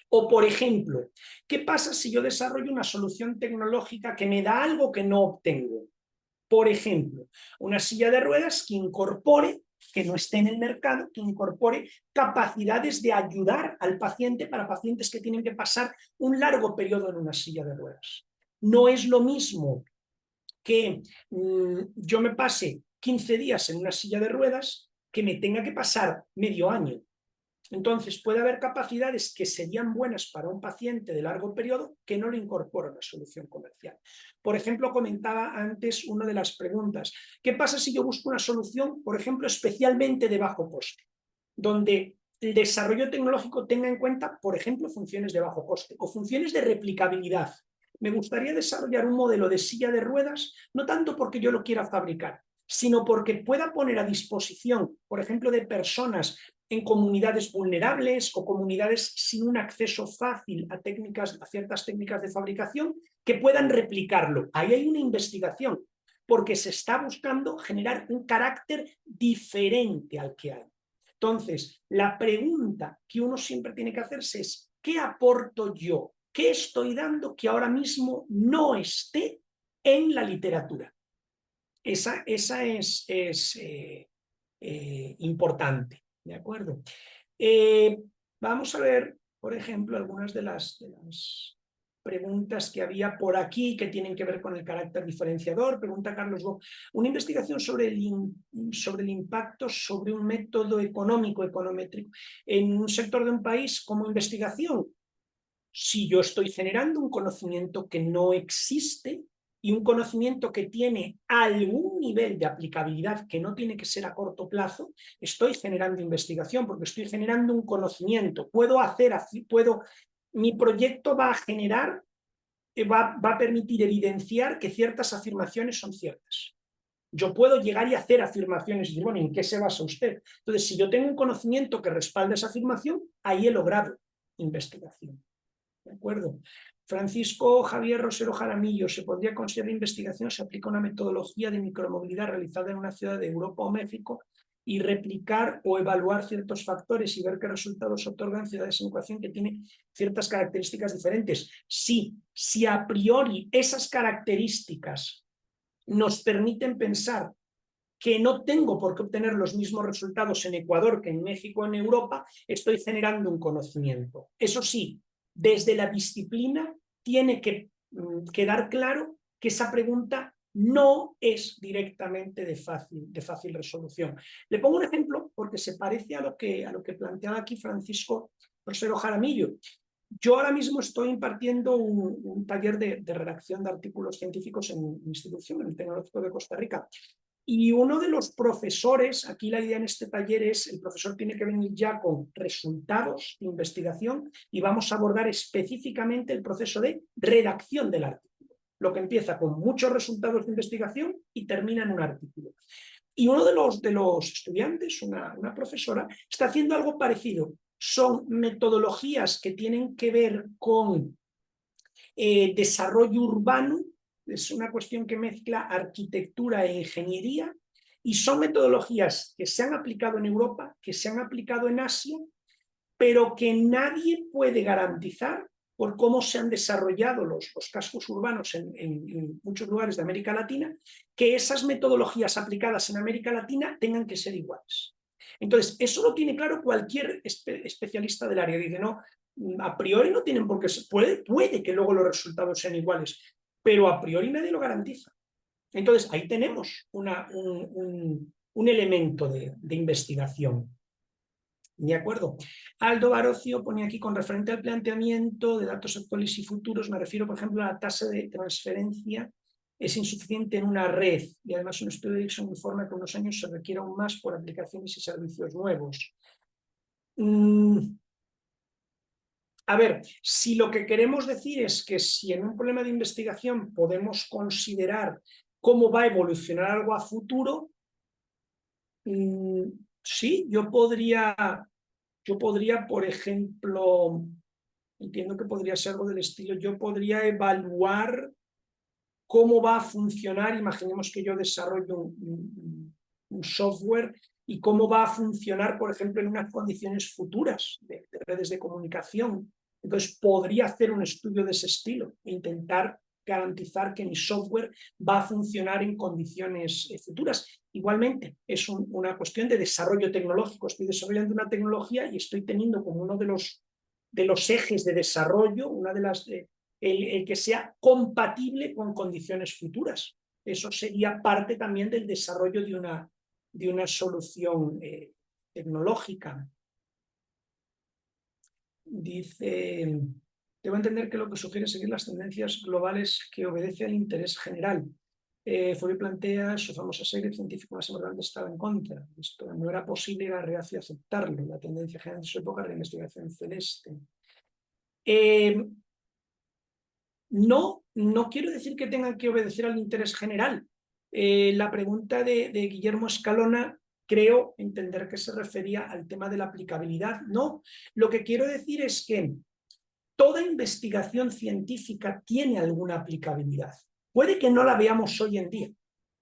O, por ejemplo, ¿qué pasa si yo desarrollo una solución tecnológica que me da algo que no obtengo? Por ejemplo, una silla de ruedas que incorpore, que no esté en el mercado, que incorpore capacidades de ayudar al paciente para pacientes que tienen que pasar un largo periodo en una silla de ruedas. No es lo mismo que yo me pase 15 días en una silla de ruedas que me tenga que pasar medio año. Entonces puede haber capacidades que serían buenas para un paciente de largo periodo que no lo incorpora a la solución comercial. Por ejemplo, comentaba antes una de las preguntas, ¿qué pasa si yo busco una solución, por ejemplo, especialmente de bajo coste, donde el desarrollo tecnológico tenga en cuenta, por ejemplo, funciones de bajo coste o funciones de replicabilidad? Me gustaría desarrollar un modelo de silla de ruedas, no tanto porque yo lo quiera fabricar, sino porque pueda poner a disposición, por ejemplo, de personas en comunidades vulnerables o comunidades sin un acceso fácil a ciertas técnicas de fabricación, que puedan replicarlo. Ahí hay una investigación, porque se está buscando generar un carácter diferente al que hay. Entonces, la pregunta que uno siempre tiene que hacerse es, ¿qué aporto yo? ¿Qué estoy dando que ahora mismo no esté en la literatura? Esa es importante, ¿de acuerdo? Vamos a ver, por ejemplo, algunas de las preguntas que había por aquí que tienen que ver con el carácter diferenciador. Pregunta Carlos Bock, una investigación sobre el impacto sobre un método económico, econométrico, en un sector de un país como investigación. Si yo estoy generando un conocimiento que no existe, y un conocimiento que tiene algún nivel de aplicabilidad que no tiene que ser a corto plazo, estoy generando investigación porque estoy generando un conocimiento. Mi proyecto va a generar, va a permitir evidenciar que ciertas afirmaciones son ciertas. Yo puedo llegar y hacer afirmaciones y decir, bueno, ¿en qué se basa usted? Entonces, si yo tengo un conocimiento que respalda esa afirmación, ahí he logrado investigación. ¿De acuerdo? Francisco Javier Rosero Jaramillo, se podría considerar investigación, se aplica una metodología de micromovilidad realizada en una ciudad de Europa o México y replicar o evaluar ciertos factores y ver qué resultados otorgan ciudades en ecuación que tienen ciertas características diferentes. Sí, si a priori esas características nos permiten pensar que no tengo por qué obtener los mismos resultados en Ecuador que en México o en Europa, estoy generando un conocimiento. Eso sí, desde la disciplina tiene que quedar claro que esa pregunta no es directamente de fácil resolución. Le pongo un ejemplo porque se parece a lo que planteaba aquí Francisco Rosero Jaramillo. Yo ahora mismo estoy impartiendo un taller de redacción de artículos científicos en mi institución, en el Tecnológico de Costa Rica. Y uno de los profesores, aquí la idea en este taller es, el profesor tiene que venir ya con resultados de investigación y vamos a abordar específicamente el proceso de redacción del artículo, lo que empieza con muchos resultados de investigación y termina en un artículo. Y uno de los estudiantes, una profesora, está haciendo algo parecido. Son metodologías que tienen que ver con desarrollo urbano, es una cuestión que mezcla arquitectura e ingeniería, y son metodologías que se han aplicado en Europa, que se han aplicado en Asia, pero que nadie puede garantizar por cómo se han desarrollado los cascos urbanos en muchos lugares de América Latina, que esas metodologías aplicadas en América Latina tengan que ser iguales. Entonces, eso lo tiene claro cualquier especialista del área. Dice, no, a priori no tienen por qué ser, puede que luego los resultados sean iguales, pero a priori nadie lo garantiza. Entonces, ahí tenemos un elemento de investigación. ¿De acuerdo? Aldo Barocio pone aquí con referente al planteamiento de datos actuales y futuros, me refiero, por ejemplo, a la tasa de transferencia es insuficiente en una red y además un estudio de Dixon informa que en unos años se requiere aún más por aplicaciones y servicios nuevos. A ver, si lo que queremos decir es que si en un problema de investigación podemos considerar cómo va a evolucionar algo a futuro, sí, yo podría, por ejemplo, entiendo que podría ser algo del estilo, yo podría evaluar cómo va a funcionar, imaginemos que yo desarrollo un software y cómo va a funcionar, por ejemplo, en unas condiciones futuras de redes de comunicación. Entonces, podría hacer un estudio de ese estilo e intentar garantizar que mi software va a funcionar en condiciones futuras. Igualmente, es una cuestión de desarrollo tecnológico. Estoy desarrollando una tecnología y estoy teniendo como uno de los ejes de desarrollo, una de las... el que sea compatible con condiciones futuras. Eso sería parte también del desarrollo de una solución tecnológica. Dice, debo entender que lo que sugiere es seguir las tendencias globales que obedece al interés general. Fourier plantea su famosa serie científica más importante estaba en contra. Esto no era posible, era reacio a aceptarlo. La tendencia general de su época era la investigación celeste. No quiero decir que tengan que obedecer al interés general. La pregunta de Guillermo Escalona, creo entender que se refería al tema de la aplicabilidad. No, lo que quiero decir es que toda investigación científica tiene alguna aplicabilidad. Puede que no la veamos hoy en día,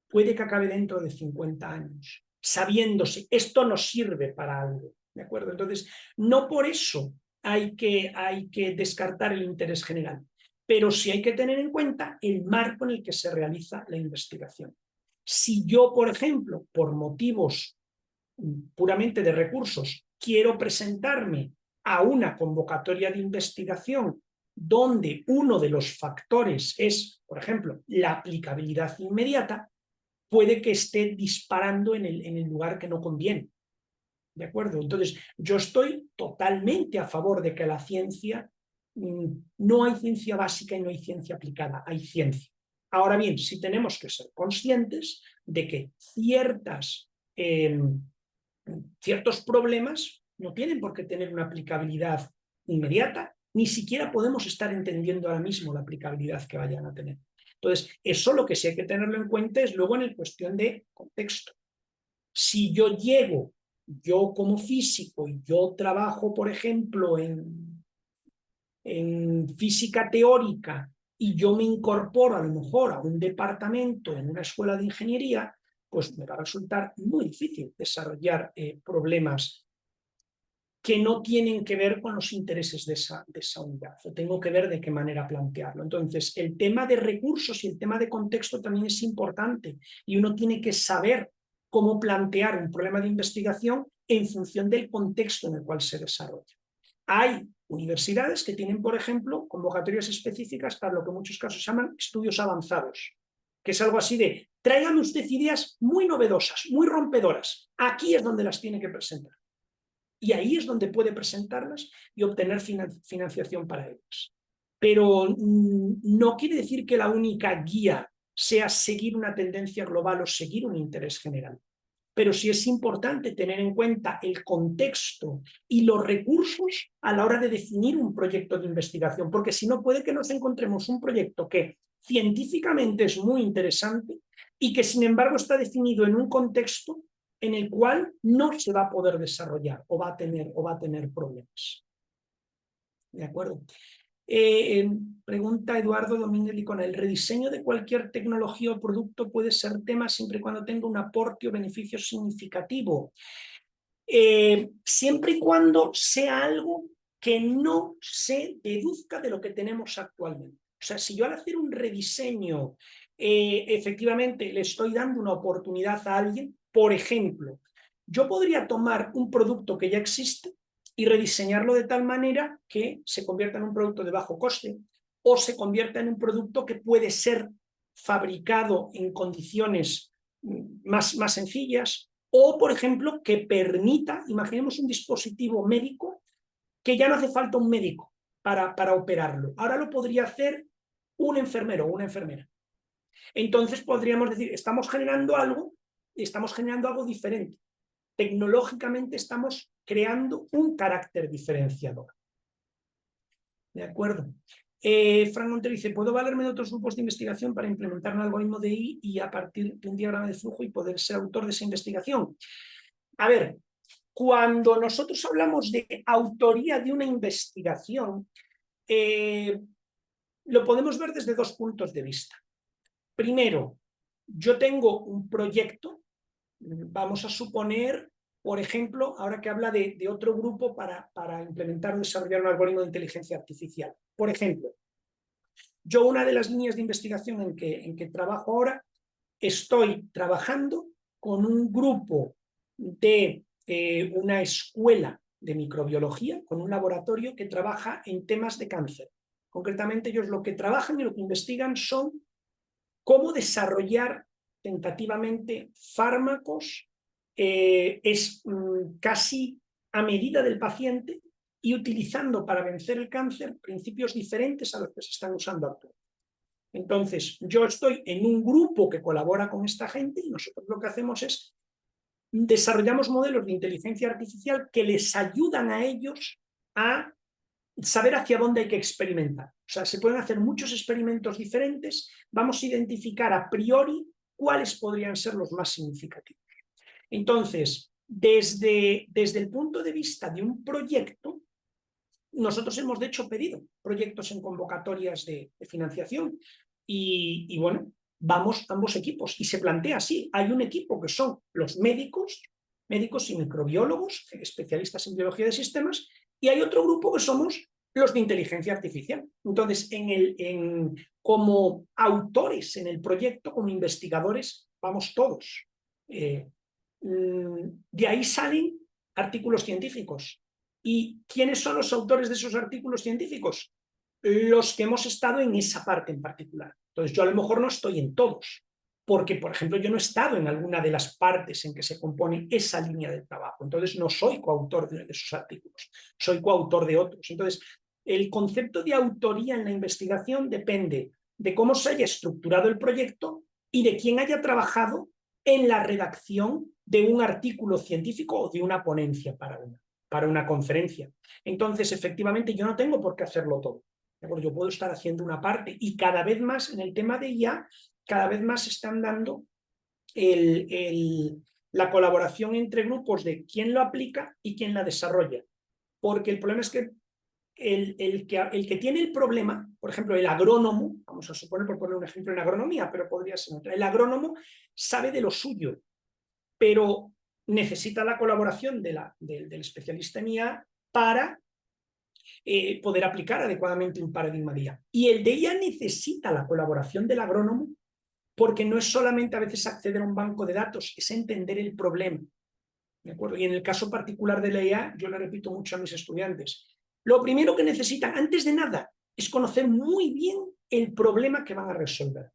puede que acabe dentro de 50 años, sabiéndose, esto nos sirve para algo, ¿de acuerdo? Entonces, no por eso hay que descartar el interés general, pero sí hay que tener en cuenta el marco en el que se realiza la investigación. Si yo, por ejemplo, por motivos puramente de recursos, quiero presentarme a una convocatoria de investigación donde uno de los factores es, por ejemplo, la aplicabilidad inmediata, puede que esté disparando en el lugar que no conviene. ¿De acuerdo? Entonces, yo estoy totalmente a favor de que la ciencia, no hay ciencia básica y no hay ciencia aplicada, hay ciencia. Ahora bien, sí tenemos que ser conscientes de que ciertos problemas no tienen por qué tener una aplicabilidad inmediata, ni siquiera podemos estar entendiendo ahora mismo la aplicabilidad que vayan a tener. Entonces, eso lo que sí hay que tenerlo en cuenta es luego en el cuestión de contexto. Si yo como físico, y yo trabajo, por ejemplo, en física teórica, y yo me incorporo a lo mejor a un departamento en una escuela de ingeniería, pues me va a resultar muy difícil desarrollar problemas que no tienen que ver con los intereses de esa unidad. O tengo que ver de qué manera plantearlo. Entonces, el tema de recursos y el tema de contexto también es importante y uno tiene que saber cómo plantear un problema de investigación en función del contexto en el cual se desarrolla. Hay universidades que tienen, por ejemplo, convocatorias específicas para lo que en muchos casos se llaman estudios avanzados, que es algo así de, tráigame usted ideas muy novedosas, muy rompedoras. Aquí es donde las tiene que presentar. Y ahí es donde puede presentarlas y obtener financiación para ellas. Pero no quiere decir que la única guía sea seguir una tendencia global o seguir un interés general. Pero sí es importante tener en cuenta el contexto y los recursos a la hora de definir un proyecto de investigación, porque si no puede que nos encontremos un proyecto que científicamente es muy interesante y que sin embargo está definido en un contexto en el cual no se va a poder desarrollar o va a tener problemas. ¿De acuerdo? Pregunta Eduardo Domínguez Licona, ¿el rediseño de cualquier tecnología o producto puede ser tema siempre y cuando tenga un aporte o beneficio significativo? Siempre y cuando sea algo que no se deduzca de lo que tenemos actualmente. O sea, si yo al hacer un rediseño efectivamente le estoy dando una oportunidad a alguien, por ejemplo, yo podría tomar un producto que ya existe y rediseñarlo de tal manera que se convierta en un producto de bajo coste o se convierta en un producto que puede ser fabricado en condiciones más sencillas, o, por ejemplo, que permita, imaginemos un dispositivo médico que ya no hace falta un médico para operarlo. Ahora lo podría hacer un enfermero o una enfermera. Entonces podríamos decir, estamos generando algo diferente. Tecnológicamente estamos creando un carácter diferenciador. ¿De acuerdo? Frank Montero dice, ¿puedo valerme de otros grupos de investigación para implementar un algoritmo de I y a partir de un diagrama de flujo y poder ser autor de esa investigación? A ver, cuando nosotros hablamos de autoría de una investigación, lo podemos ver desde dos puntos de vista. Primero, yo tengo un proyecto, vamos a suponer, por ejemplo, ahora que habla de otro grupo para implementar o desarrollar un algoritmo de inteligencia artificial. Por ejemplo, yo una de las líneas de investigación en que trabajo ahora, estoy trabajando con un grupo de una escuela de microbiología, con un laboratorio que trabaja en temas de cáncer. Concretamente, ellos lo que trabajan y lo que investigan son cómo desarrollar tentativamente fármacos casi a medida del paciente y utilizando para vencer el cáncer principios diferentes a los que se están usando actualmente. Entonces, yo estoy en un grupo que colabora con esta gente y nosotros lo que hacemos es desarrollamos modelos de inteligencia artificial que les ayudan a ellos a saber hacia dónde hay que experimentar. O sea, se pueden hacer muchos experimentos diferentes, vamos a identificar a priori cuáles podrían ser los más significativos. Entonces, desde el punto de vista de un proyecto, nosotros hemos de hecho pedido proyectos en convocatorias de financiación y bueno, vamos ambos equipos y se plantea así, hay un equipo que son los médicos y microbiólogos, especialistas en biología de sistemas, y hay otro grupo que somos los de inteligencia artificial. Entonces, como autores en el proyecto, como investigadores, vamos todos. De ahí salen artículos científicos. ¿Y quiénes son los autores de esos artículos científicos? Los que hemos estado en esa parte en particular. Entonces, yo a lo mejor no estoy en todos, porque, por ejemplo, yo no he estado en alguna de las partes en que se compone esa línea de trabajo. Entonces, no soy coautor de esos artículos, soy coautor de otros. Entonces, el concepto de autoría en la investigación depende de cómo se haya estructurado el proyecto y de quién haya trabajado en la redacción de un artículo científico o de una ponencia para una conferencia. Entonces, efectivamente, yo no tengo por qué hacerlo todo. Yo puedo estar haciendo una parte y cada vez más en el tema de IA, cada vez más se están dando la colaboración entre grupos de quién lo aplica y quién la desarrolla. Porque el problema es que el que tiene el problema, por ejemplo, el agrónomo, vamos a suponer, por poner un ejemplo en agronomía, pero podría ser otra, el agrónomo sabe de lo suyo, pero necesita la colaboración del especialista en IA para poder aplicar adecuadamente un paradigma de IA. Y el de IA necesita la colaboración del agrónomo porque no es solamente a veces acceder a un banco de datos, es entender el problema. ¿De acuerdo? Y en el caso particular de la IA, yo le repito mucho a mis estudiantes, lo primero que necesitan, antes de nada, es conocer muy bien el problema que van a resolver.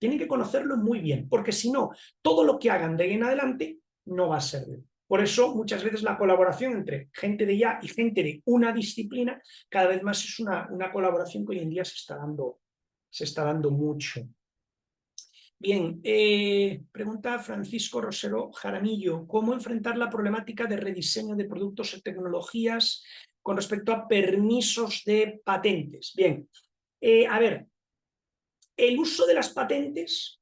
Tienen que conocerlo muy bien, porque si no, todo lo que hagan de ahí en adelante no va a servir. Por eso, muchas veces la colaboración entre gente de IA y gente de una disciplina, cada vez más es una colaboración que hoy en día se está dando mucho. Bien, pregunta Francisco Rosero Jaramillo, ¿cómo enfrentar la problemática de rediseño de productos y tecnologías con respecto a permisos de patentes? Bien, a ver, el uso de las patentes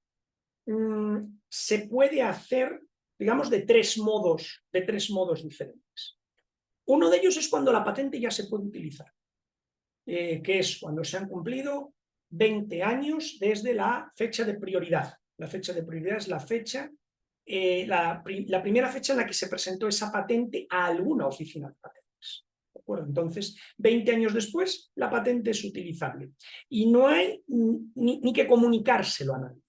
se puede hacer, digamos, de tres modos diferentes. Uno de ellos es cuando la patente ya se puede utilizar, que es cuando se han cumplido 20 años desde la fecha de prioridad. La fecha de prioridad es la fecha, la primera fecha en la que se presentó esa patente a alguna oficina de patentes. ¿De acuerdo? Entonces, 20 años después, la patente es utilizable. Y no hay ni que comunicárselo a nadie.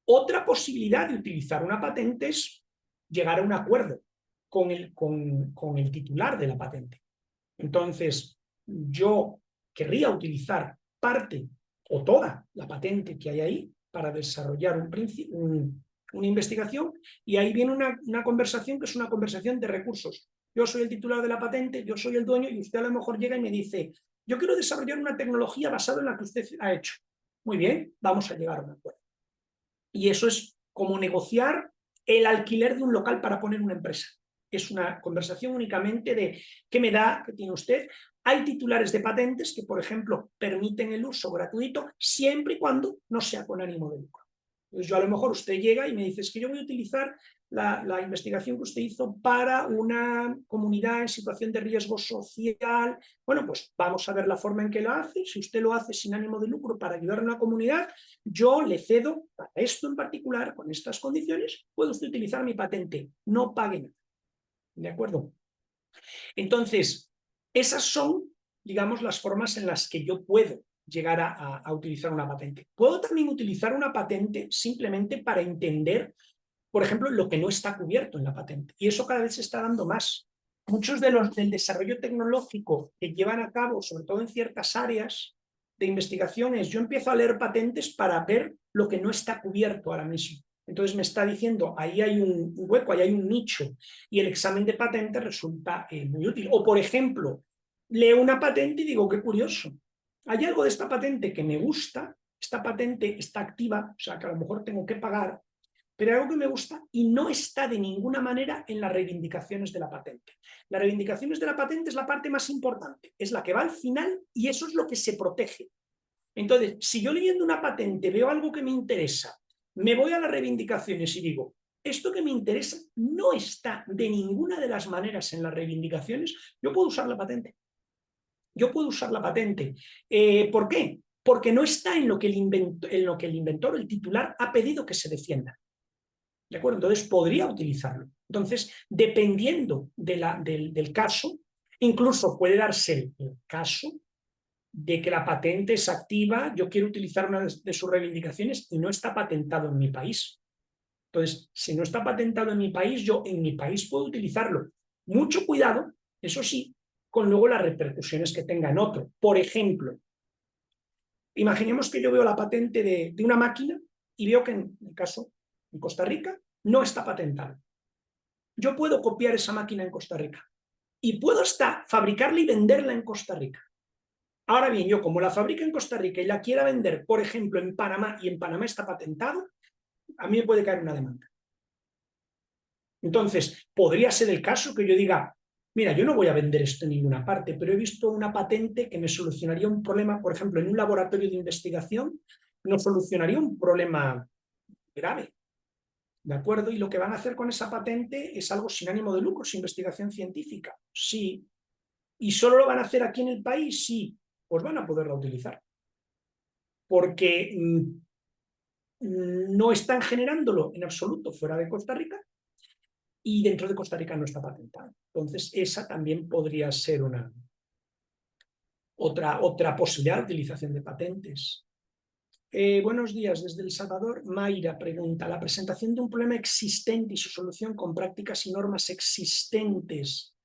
Otra posibilidad de utilizar una patente es llegar a un acuerdo con el titular de la patente. Entonces, yo querría utilizar parte o toda la patente que hay ahí para desarrollar una investigación y ahí viene una conversación que es una conversación de recursos. Yo soy el titular de la patente, yo soy el dueño y usted a lo mejor llega y me dice, yo quiero desarrollar una tecnología basada en la que usted ha hecho. Muy bien, vamos a llegar a un acuerdo. Y eso es como negociar el alquiler de un local para poner una empresa. Es una conversación únicamente de qué me da, qué tiene usted. Hay titulares de patentes que, por ejemplo, permiten el uso gratuito siempre y cuando no sea con ánimo de lucro. Entonces yo a lo mejor usted llega y me dice, es que yo voy a utilizar la investigación que usted hizo para una comunidad en situación de riesgo social. Bueno, pues vamos a ver la forma en que lo hace. Si usted lo hace sin ánimo de lucro para ayudar a una comunidad, yo le cedo para esto en particular, con estas condiciones, puede usted utilizar mi patente. No pague nada. ¿De acuerdo? Entonces, esas son, digamos, las formas en las que yo puedo llegar a utilizar una patente. Puedo también utilizar una patente simplemente para entender, por ejemplo, lo que no está cubierto en la patente. Y eso cada vez se está dando más. Muchos del desarrollo tecnológico que llevan a cabo, sobre todo en ciertas áreas de investigaciones, yo empiezo a leer patentes para ver lo que no está cubierto ahora mismo. Entonces me está diciendo, ahí hay un hueco, ahí hay un nicho, y el examen de patente resulta muy útil. O, por ejemplo, leo una patente y digo, qué curioso, hay algo de esta patente que me gusta, esta patente está activa, o sea que a lo mejor tengo que pagar, pero hay algo que me gusta y no está de ninguna manera en las reivindicaciones de la patente. Las reivindicaciones de la patente es la parte más importante, es la que va al final y eso es lo que se protege. Entonces, si yo leyendo una patente veo algo que me interesa, me voy a las reivindicaciones y digo, esto que me interesa no está de ninguna de las maneras en las reivindicaciones, yo puedo usar la patente. Yo puedo usar la patente. ¿Por qué? Porque no está en lo que el inventor, el titular, ha pedido que se defienda. ¿De acuerdo? Entonces podría utilizarlo. Entonces, dependiendo del caso, incluso puede darse el caso de que la patente es activa, yo quiero utilizar una de sus reivindicaciones y no está patentado en mi país. Entonces, si no está patentado en mi país, yo en mi país puedo utilizarlo. Mucho cuidado, eso sí, con luego las repercusiones que tenga en otro. Por ejemplo, imaginemos que yo veo la patente de una máquina y veo que en el caso en Costa Rica no está patentada. Yo puedo copiar esa máquina en Costa Rica y puedo hasta fabricarla y venderla en Costa Rica. Ahora bien, yo como la fabrica en Costa Rica y la quiera vender, por ejemplo, en Panamá, y en Panamá está patentado, a mí me puede caer una demanda. Entonces, podría ser el caso que yo diga, mira, yo no voy a vender esto en ninguna parte, pero he visto una patente que me solucionaría un problema, por ejemplo, en un laboratorio de investigación, nos solucionaría un problema grave, ¿de acuerdo? Y lo que van a hacer con esa patente es algo sin ánimo de lucro, es investigación científica, sí. ¿Y solo lo van a hacer aquí en el país? Sí, pues van a poderla utilizar. Porque no están generándolo en absoluto fuera de Costa Rica y dentro de Costa Rica no está patentado. Entonces, esa también podría ser otra posibilidad de utilización de patentes. Buenos días, desde El Salvador. Mayra pregunta, ¿la presentación de un problema existente y su solución con prácticas y normas existentes?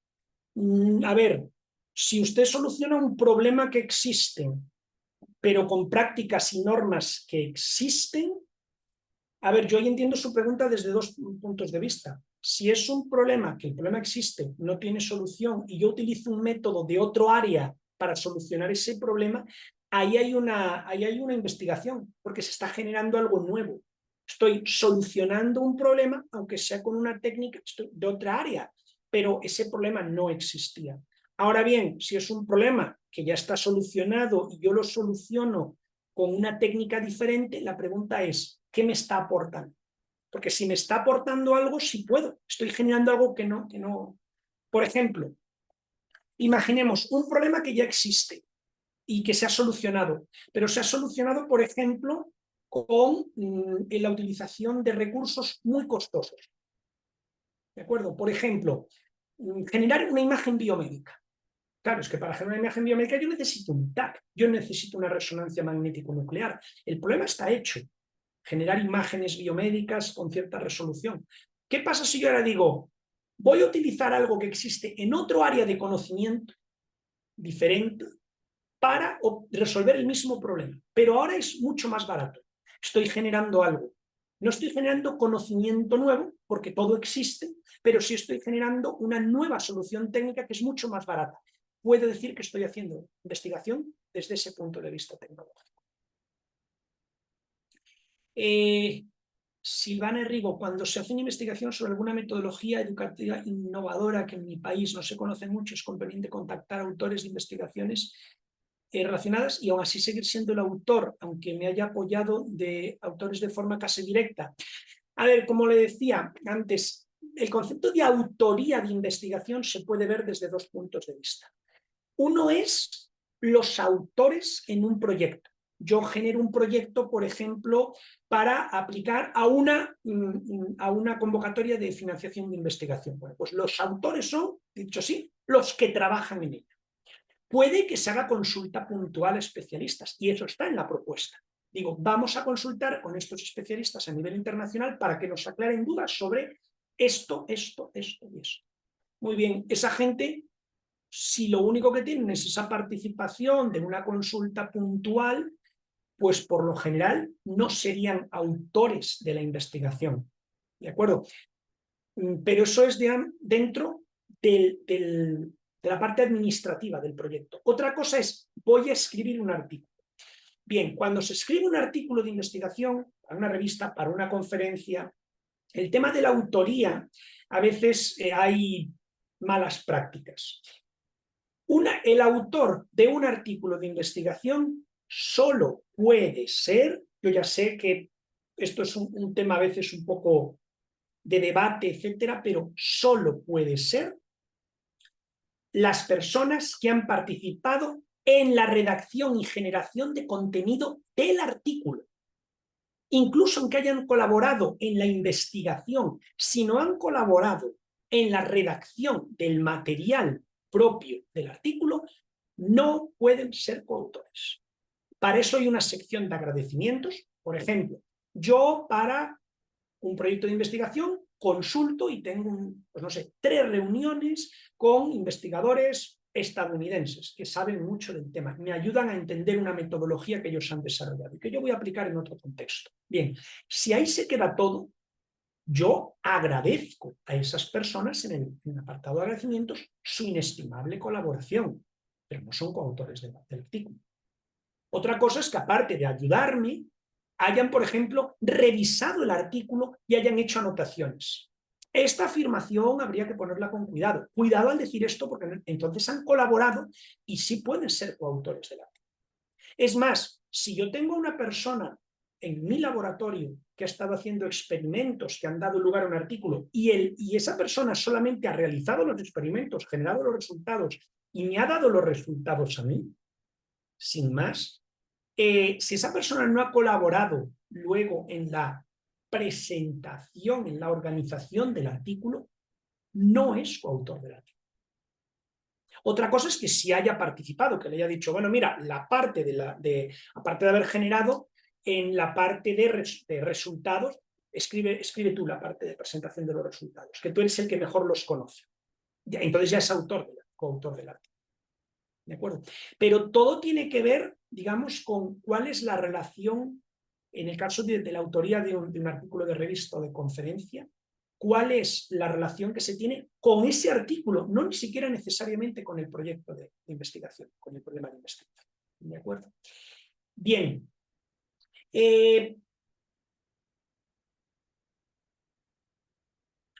A ver, si usted soluciona un problema que existe, pero con prácticas y normas que existen, a ver, yo ahí entiendo su pregunta desde dos puntos de vista. Si es un problema, que el problema existe, no tiene solución, y yo utilizo un método de otro área para solucionar ese problema, ahí hay una investigación, porque se está generando algo nuevo. Estoy solucionando un problema, aunque sea con una técnica de otra área, pero ese problema no existía. Ahora bien, si es un problema que ya está solucionado y yo lo soluciono con una técnica diferente, la pregunta es, ¿qué me está aportando? Porque si me está aportando algo, sí puedo. Estoy generando algo que no. Por ejemplo, imaginemos un problema que ya existe y que se ha solucionado, pero se ha solucionado, por ejemplo, con la utilización de recursos muy costosos. ¿De acuerdo? Por ejemplo, generar una imagen biomédica. Claro, es que para generar una imagen biomédica yo necesito un TAC, yo necesito una resonancia magnético-nuclear. El problema está hecho, generar imágenes biomédicas con cierta resolución. ¿Qué pasa si yo ahora digo, voy a utilizar algo que existe en otro área de conocimiento diferente para resolver el mismo problema? Pero ahora es mucho más barato. Estoy generando algo. No estoy generando conocimiento nuevo, porque todo existe, pero sí estoy generando una nueva solución técnica que es mucho más barata. Puede decir que estoy haciendo investigación desde ese punto de vista tecnológico. Silvana Rigo, cuando se hace una investigación sobre alguna metodología educativa innovadora que en mi país no se conoce mucho, es conveniente contactar a autores de investigaciones relacionadas y aún así seguir siendo el autor, aunque me haya apoyado de autores de forma casi directa. A ver, como le decía antes, el concepto de autoría de investigación se puede ver desde dos puntos de vista. Uno es los autores en un proyecto. Yo genero un proyecto, por ejemplo, para aplicar a una convocatoria de financiación de investigación. Bueno, pues los autores son, dicho así, los que trabajan en ello. Puede que se haga consulta puntual a especialistas y eso está en la propuesta. Digo, vamos a consultar con estos especialistas a nivel internacional para que nos aclaren dudas sobre esto y esto. Muy bien, esa gente, si lo único que tienen es esa participación de una consulta puntual, pues por lo general no serían autores de la investigación. ¿De acuerdo? Pero eso es dentro de la parte administrativa del proyecto. Otra cosa es, voy a escribir un artículo. Bien, cuando se escribe un artículo de investigación para una revista, para una conferencia, el tema de la autoría, a veces hay malas prácticas. El autor de un artículo de investigación solo puede ser, yo ya sé que esto es un tema a veces un poco de debate, etcétera, pero solo puede ser las personas que han participado en la redacción y generación de contenido del artículo. Incluso aunque hayan colaborado en la investigación, si no han colaborado en la redacción del material propio del artículo, no pueden ser coautores. Para eso hay una sección de agradecimientos. Por ejemplo, yo para un proyecto de investigación consulto y tengo, pues no sé, 3 reuniones con investigadores estadounidenses que saben mucho del tema, me ayudan a entender una metodología que ellos han desarrollado y que yo voy a aplicar en otro contexto. Bien, si ahí se queda todo, yo agradezco a esas personas en el apartado de agradecimientos su inestimable colaboración. pero no son coautores del artículo. Otra cosa es que, aparte de ayudarme, hayan, por ejemplo, revisado el artículo y hayan hecho anotaciones. Esta afirmación habría que ponerla con cuidado. Cuidado al decir esto, porque entonces han colaborado y sí pueden ser coautores del artículo. Es más, si yo tengo una persona en mi laboratorio que ha estado haciendo experimentos que han dado lugar a un artículo y esa persona solamente ha realizado los experimentos, generado los resultados y me ha dado los resultados a mí, sin más, si esa persona no ha colaborado luego en la presentación, en la organización del artículo, no es coautor del artículo. Otra cosa es que si haya participado, que le haya dicho, bueno, mira, aparte de haber generado, en la parte de resultados, escribe tú la parte de presentación de los resultados, que tú eres el que mejor los conoce. Entonces ya es coautor del artículo. ¿De acuerdo? Pero todo tiene que ver, digamos, con cuál es la relación, en el caso de la autoría de un artículo de revista o de conferencia, cuál es la relación que se tiene con ese artículo, no ni siquiera necesariamente con el proyecto de investigación, con el problema de investigación. ¿De acuerdo? Bien.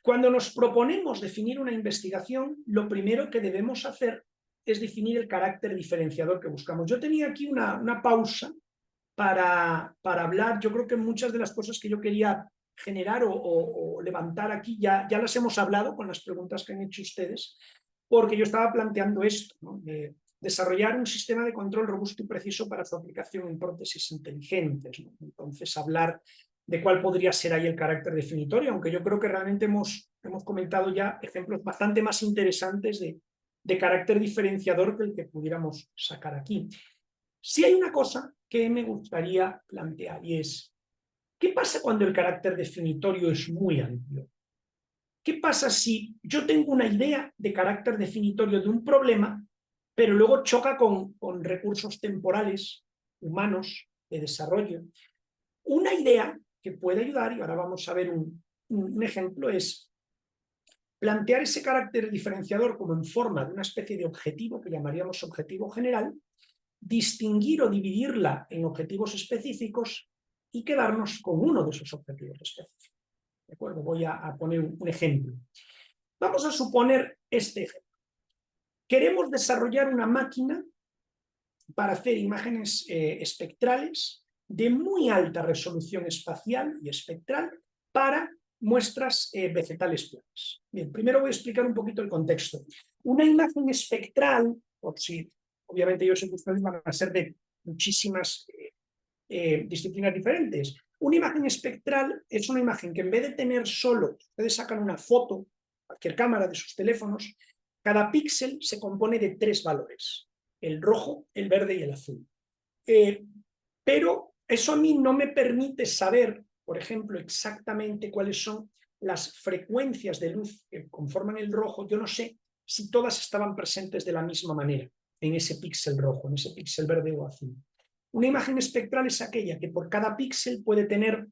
Cuando nos proponemos definir una investigación, lo primero que debemos hacer es definir el carácter diferenciador que buscamos. Yo tenía aquí una pausa para hablar. Yo creo que muchas de las cosas que yo quería generar o levantar aquí ya las hemos hablado con las preguntas que han hecho ustedes, porque yo estaba planteando esto, ¿no? De desarrollar un sistema de control robusto y preciso para su aplicación en prótesis inteligentes, ¿no? Entonces, hablar de cuál podría ser ahí el carácter definitorio, aunque yo creo que realmente hemos comentado ya ejemplos bastante más interesantes de carácter diferenciador que el que pudiéramos sacar aquí. Sí hay una cosa que me gustaría plantear y es, ¿qué pasa cuando el carácter definitorio es muy amplio? ¿Qué pasa si yo tengo una idea de carácter definitorio de un problema, pero luego choca con recursos temporales, humanos, de desarrollo? Una idea que puede ayudar, y ahora vamos a ver un ejemplo, es plantear ese carácter diferenciador como en forma de una especie de objetivo que llamaríamos objetivo general, distinguir o dividirla en objetivos específicos y quedarnos con uno de esos objetivos específicos. ¿De acuerdo? Voy a poner un ejemplo. Vamos a suponer este ejemplo. Queremos desarrollar una máquina para hacer imágenes espectrales de muy alta resolución espacial y espectral para muestras vegetales planas. Bien, primero voy a explicar un poquito el contexto. Una imagen espectral, por si obviamente yo sé que ustedes van a ser de muchísimas disciplinas diferentes. Una imagen espectral es una imagen que en vez de tener solo, ustedes sacan una foto, cualquier cámara de sus teléfonos, cada píxel se compone de 3 valores, el rojo, el verde y el azul. Pero eso a mí no me permite saber, por ejemplo, exactamente cuáles son las frecuencias de luz que conforman el rojo. Yo no sé si todas estaban presentes de la misma manera en ese píxel rojo, en ese píxel verde o azul. Una imagen espectral es aquella que por cada píxel puede tener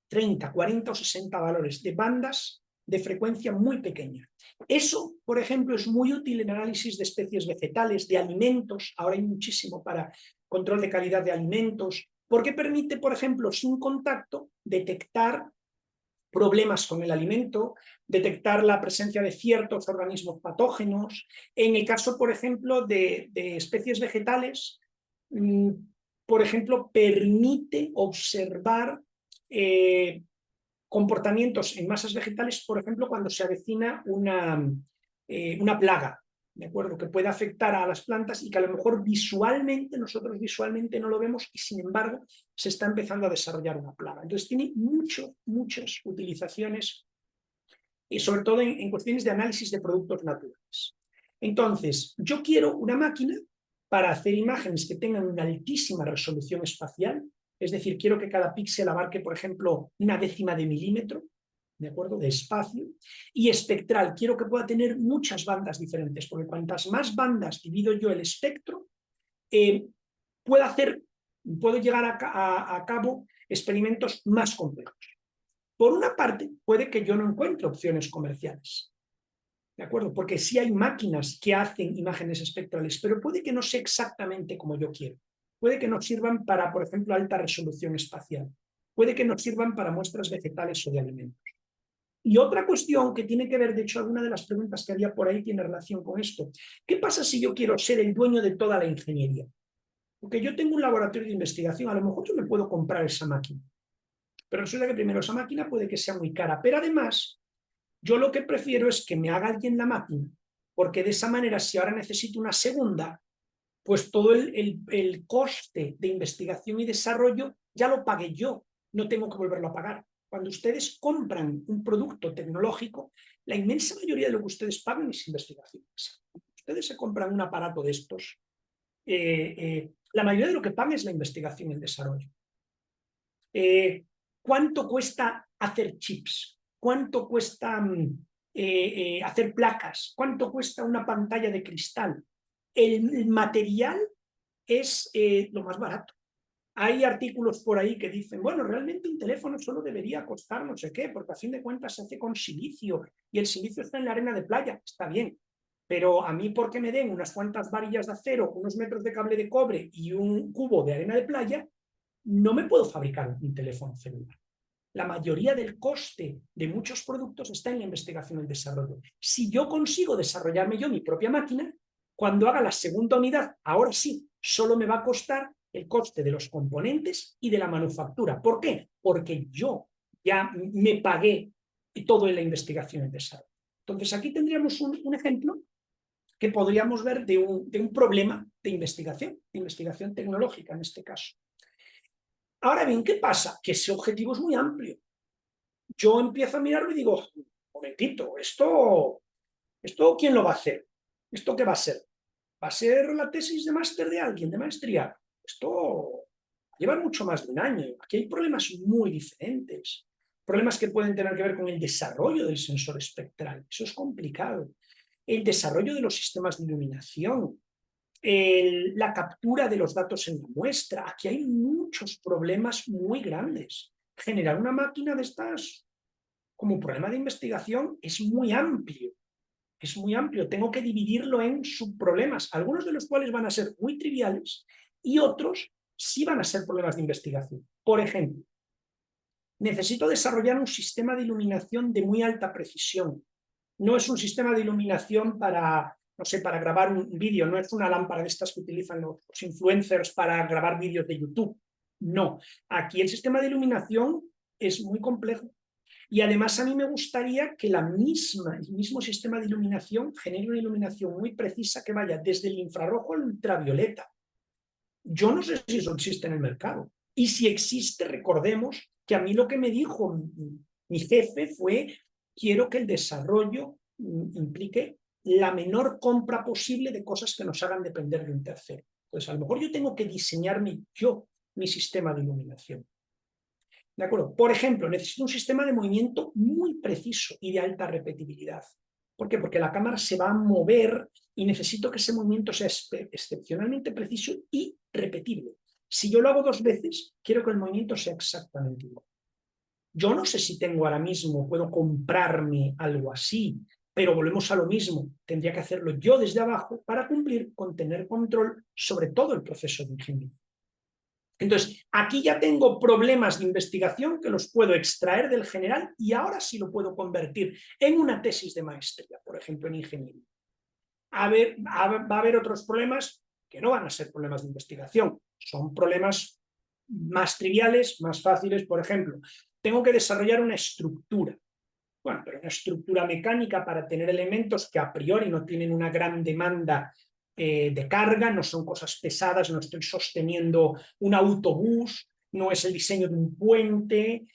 30, 40 o 60 valores de bandas de frecuencia muy pequeña. Eso, por ejemplo, es muy útil en análisis de especies vegetales, de alimentos. Ahora hay muchísimo para control de calidad de alimentos, porque permite, por ejemplo, sin contacto, detectar problemas con el alimento, detectar la presencia de ciertos organismos patógenos. En el caso, por ejemplo, de especies vegetales, por ejemplo, permite observar comportamientos en masas vegetales, por ejemplo, cuando se avecina una plaga, ¿de acuerdo? Que puede afectar a las plantas y que a lo mejor nosotros visualmente no lo vemos y sin embargo se está empezando a desarrollar una plaga. Entonces tiene muchas utilizaciones y sobre todo en cuestiones de análisis de productos naturales. Entonces, yo quiero una máquina para hacer imágenes que tengan una altísima resolución espacial, es decir, quiero que cada píxel abarque, por ejemplo, 1/10 de milímetro, ¿de acuerdo?, de espacio, y espectral, quiero que pueda tener muchas bandas diferentes, porque cuantas más bandas divido yo el espectro, puedo llegar a cabo experimentos más complejos. Por una parte, puede que yo no encuentre opciones comerciales. ¿de acuerdo? Porque sí hay máquinas que hacen imágenes espectrales, pero puede que no sea exactamente como yo quiero. Puede que nos sirvan para, por ejemplo, alta resolución espacial. Puede que nos sirvan para muestras vegetales o de alimentos. Y otra cuestión que tiene que ver, de hecho, alguna de las preguntas que había por ahí tiene relación con esto. ¿Qué pasa si yo quiero ser el dueño de toda la ingeniería? Porque yo tengo un laboratorio de investigación, a lo mejor yo me puedo comprar esa máquina, pero resulta que primero esa máquina puede que sea muy cara, pero además yo lo que prefiero es que me haga alguien la máquina, porque de esa manera si ahora necesito una segunda, pues todo el coste de investigación y desarrollo ya lo pagué yo, no tengo que volverlo a pagar. Cuando ustedes compran un producto tecnológico, la inmensa mayoría de lo que ustedes pagan es investigación. Ustedes se compran un aparato de estos, la mayoría de lo que pagan es la investigación y el desarrollo. ¿Cuánto cuesta hacer chips? ¿Cuánto cuesta hacer placas? ¿Cuánto cuesta una pantalla de cristal? El material es lo más barato. Hay artículos por ahí que dicen, bueno, realmente un teléfono solo debería costar no sé qué, porque a fin de cuentas se hace con silicio y el silicio está en la arena de playa, está bien. Pero a mí porque me den unas cuantas varillas de acero, unos metros de cable de cobre y un cubo de arena de playa, no me puedo fabricar un teléfono celular. La mayoría del coste de muchos productos está en la investigación y el desarrollo. Si yo consigo desarrollarme yo mi propia máquina, cuando haga la segunda unidad, ahora sí, solo me va a costar el coste de los componentes y de la manufactura. ¿Por qué? Porque yo ya me pagué todo en la investigación y el desarrollo. Entonces aquí tendríamos un ejemplo que podríamos ver de un problema de investigación tecnológica en este caso. Ahora bien, ¿qué pasa? Que ese objetivo es muy amplio. Yo empiezo a mirarlo y digo, un momentito, ¿esto quién lo va a hacer? ¿Esto qué va a ser? ¿Va a ser la tesis de máster de alguien, de maestría? Esto lleva mucho más de un año. Aquí hay problemas muy diferentes. Problemas que pueden tener que ver con el desarrollo del sensor espectral. Eso es complicado. El desarrollo de los sistemas de iluminación, la captura de los datos en la muestra. Aquí hay muchos problemas muy grandes. Generar una máquina de estas como problema de investigación es muy amplio. Es muy amplio. Tengo que dividirlo en subproblemas, algunos de los cuales van a ser muy triviales y otros sí van a ser problemas de investigación. Por ejemplo, necesito desarrollar un sistema de iluminación de muy alta precisión. No es un sistema de iluminación para, no sé, para grabar un vídeo, no es una lámpara de estas que utilizan los influencers para grabar vídeos de YouTube. No, aquí el sistema de iluminación es muy complejo. Y además a mí me gustaría que el mismo sistema de iluminación genere una iluminación muy precisa que vaya desde el infrarrojo al ultravioleta. Yo no sé si eso existe en el mercado. Y si existe, recordemos que a mí lo que me dijo mi jefe fue, quiero que el desarrollo implique la menor compra posible de cosas que nos hagan depender de un tercero. Pues a lo mejor yo tengo que diseñarme yo mi sistema de iluminación. ¿De acuerdo? Por ejemplo, necesito un sistema de movimiento muy preciso y de alta repetibilidad. ¿Por qué? Porque la cámara se va a mover y necesito que ese movimiento sea excepcionalmente preciso y repetible. Si yo lo hago 2 veces, quiero que el movimiento sea exactamente igual. Yo no sé si tengo ahora mismo, puedo comprarme algo así, pero volvemos a lo mismo. Tendría que hacerlo yo desde abajo para cumplir con tener control sobre todo el proceso de ingeniería. Entonces, aquí ya tengo problemas de investigación que los puedo extraer del general y ahora sí lo puedo convertir en una tesis de maestría, por ejemplo, en ingeniería. Va a haber otros problemas que no van a ser problemas de investigación, son problemas más triviales, más fáciles. Por ejemplo, tengo que desarrollar una estructura. Bueno, pero una estructura mecánica para tener elementos que a priori no tienen una gran demanda de carga, no son cosas pesadas, no estoy sosteniendo un autobús, no es el diseño de un puente,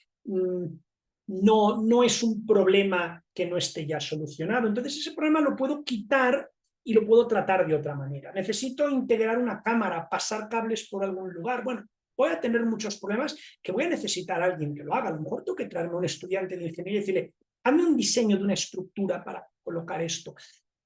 no es un problema que no esté ya solucionado. Entonces ese problema lo puedo quitar y lo puedo tratar de otra manera. Necesito integrar una cámara, pasar cables por algún lugar. Bueno, voy a tener muchos problemas que voy a necesitar a alguien que lo haga. A lo mejor tengo que traerme a un estudiante de ingeniería y decirle, hazme un diseño de una estructura para colocar esto.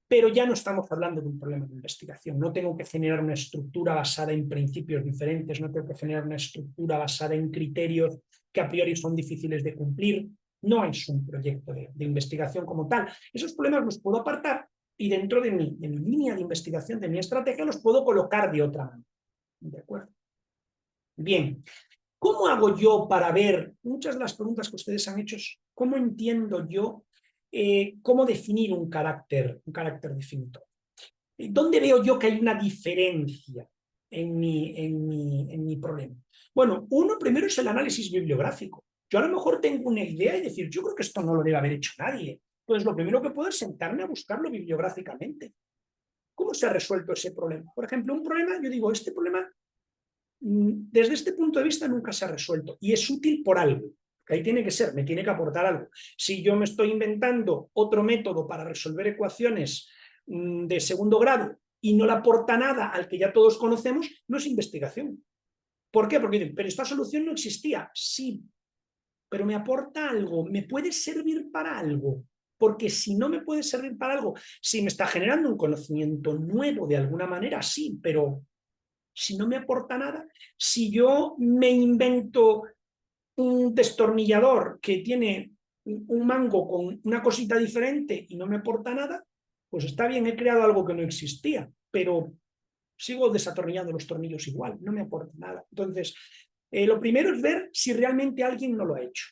Pero ya no estamos hablando de un problema de investigación. No tengo que generar una estructura basada en principios diferentes, no tengo que generar una estructura basada en criterios que a priori son difíciles de cumplir. No es un proyecto de investigación como tal. Esos problemas los puedo apartar y dentro de mi línea de investigación, de mi estrategia, los puedo colocar de otra manera. ¿De acuerdo? Bien. ¿Cómo hago yo para ver, muchas de las preguntas que ustedes han hecho, cómo entiendo yo cómo definir un carácter definitorio? ¿Dónde veo yo que hay una diferencia en mi problema? Bueno, uno primero es el análisis bibliográfico. Yo a lo mejor tengo una idea y decir, yo creo que esto no lo debe haber hecho nadie. Pues lo primero que puedo es sentarme a buscarlo bibliográficamente. ¿Cómo se ha resuelto ese problema? Por ejemplo, un problema, yo digo, este problema desde este punto de vista nunca se ha resuelto y es útil por algo. Ahí tiene que ser, me tiene que aportar algo. Si yo me estoy inventando otro método para resolver ecuaciones de segundo grado y no le aporta nada al que ya todos conocemos, no es investigación. ¿Por qué? Porque dicen, pero esta solución no existía. Sí, pero me aporta algo, me puede servir para algo. Porque si no me puede servir para algo, si me está generando un conocimiento nuevo de alguna manera, sí, pero si no me aporta nada, si yo me invento un destornillador que tiene un mango con una cosita diferente y no me aporta nada, pues está bien, he creado algo que no existía, pero sigo desatornillando los tornillos igual, no me aporta nada. Entonces, lo primero es ver si realmente alguien no lo ha hecho.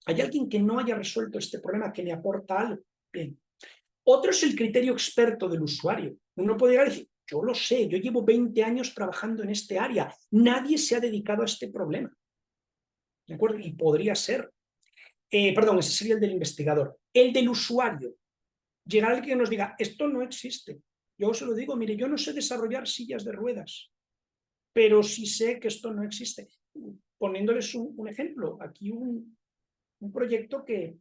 ¿Hay alguien que no haya resuelto este problema que le aporta algo? Bien. Otro es el criterio experto del usuario. Uno puede llegar y decir, yo lo sé, yo llevo 20 años trabajando en este área, nadie se ha dedicado a este problema. ¿De acuerdo? Y podría ser. Perdón, ese sería el del investigador. El del usuario. Llegar alguien que nos diga, esto no existe. Yo se lo digo, mire, yo no sé desarrollar sillas de ruedas, pero sí sé que esto no existe. Poniéndoles un ejemplo, aquí un proyecto que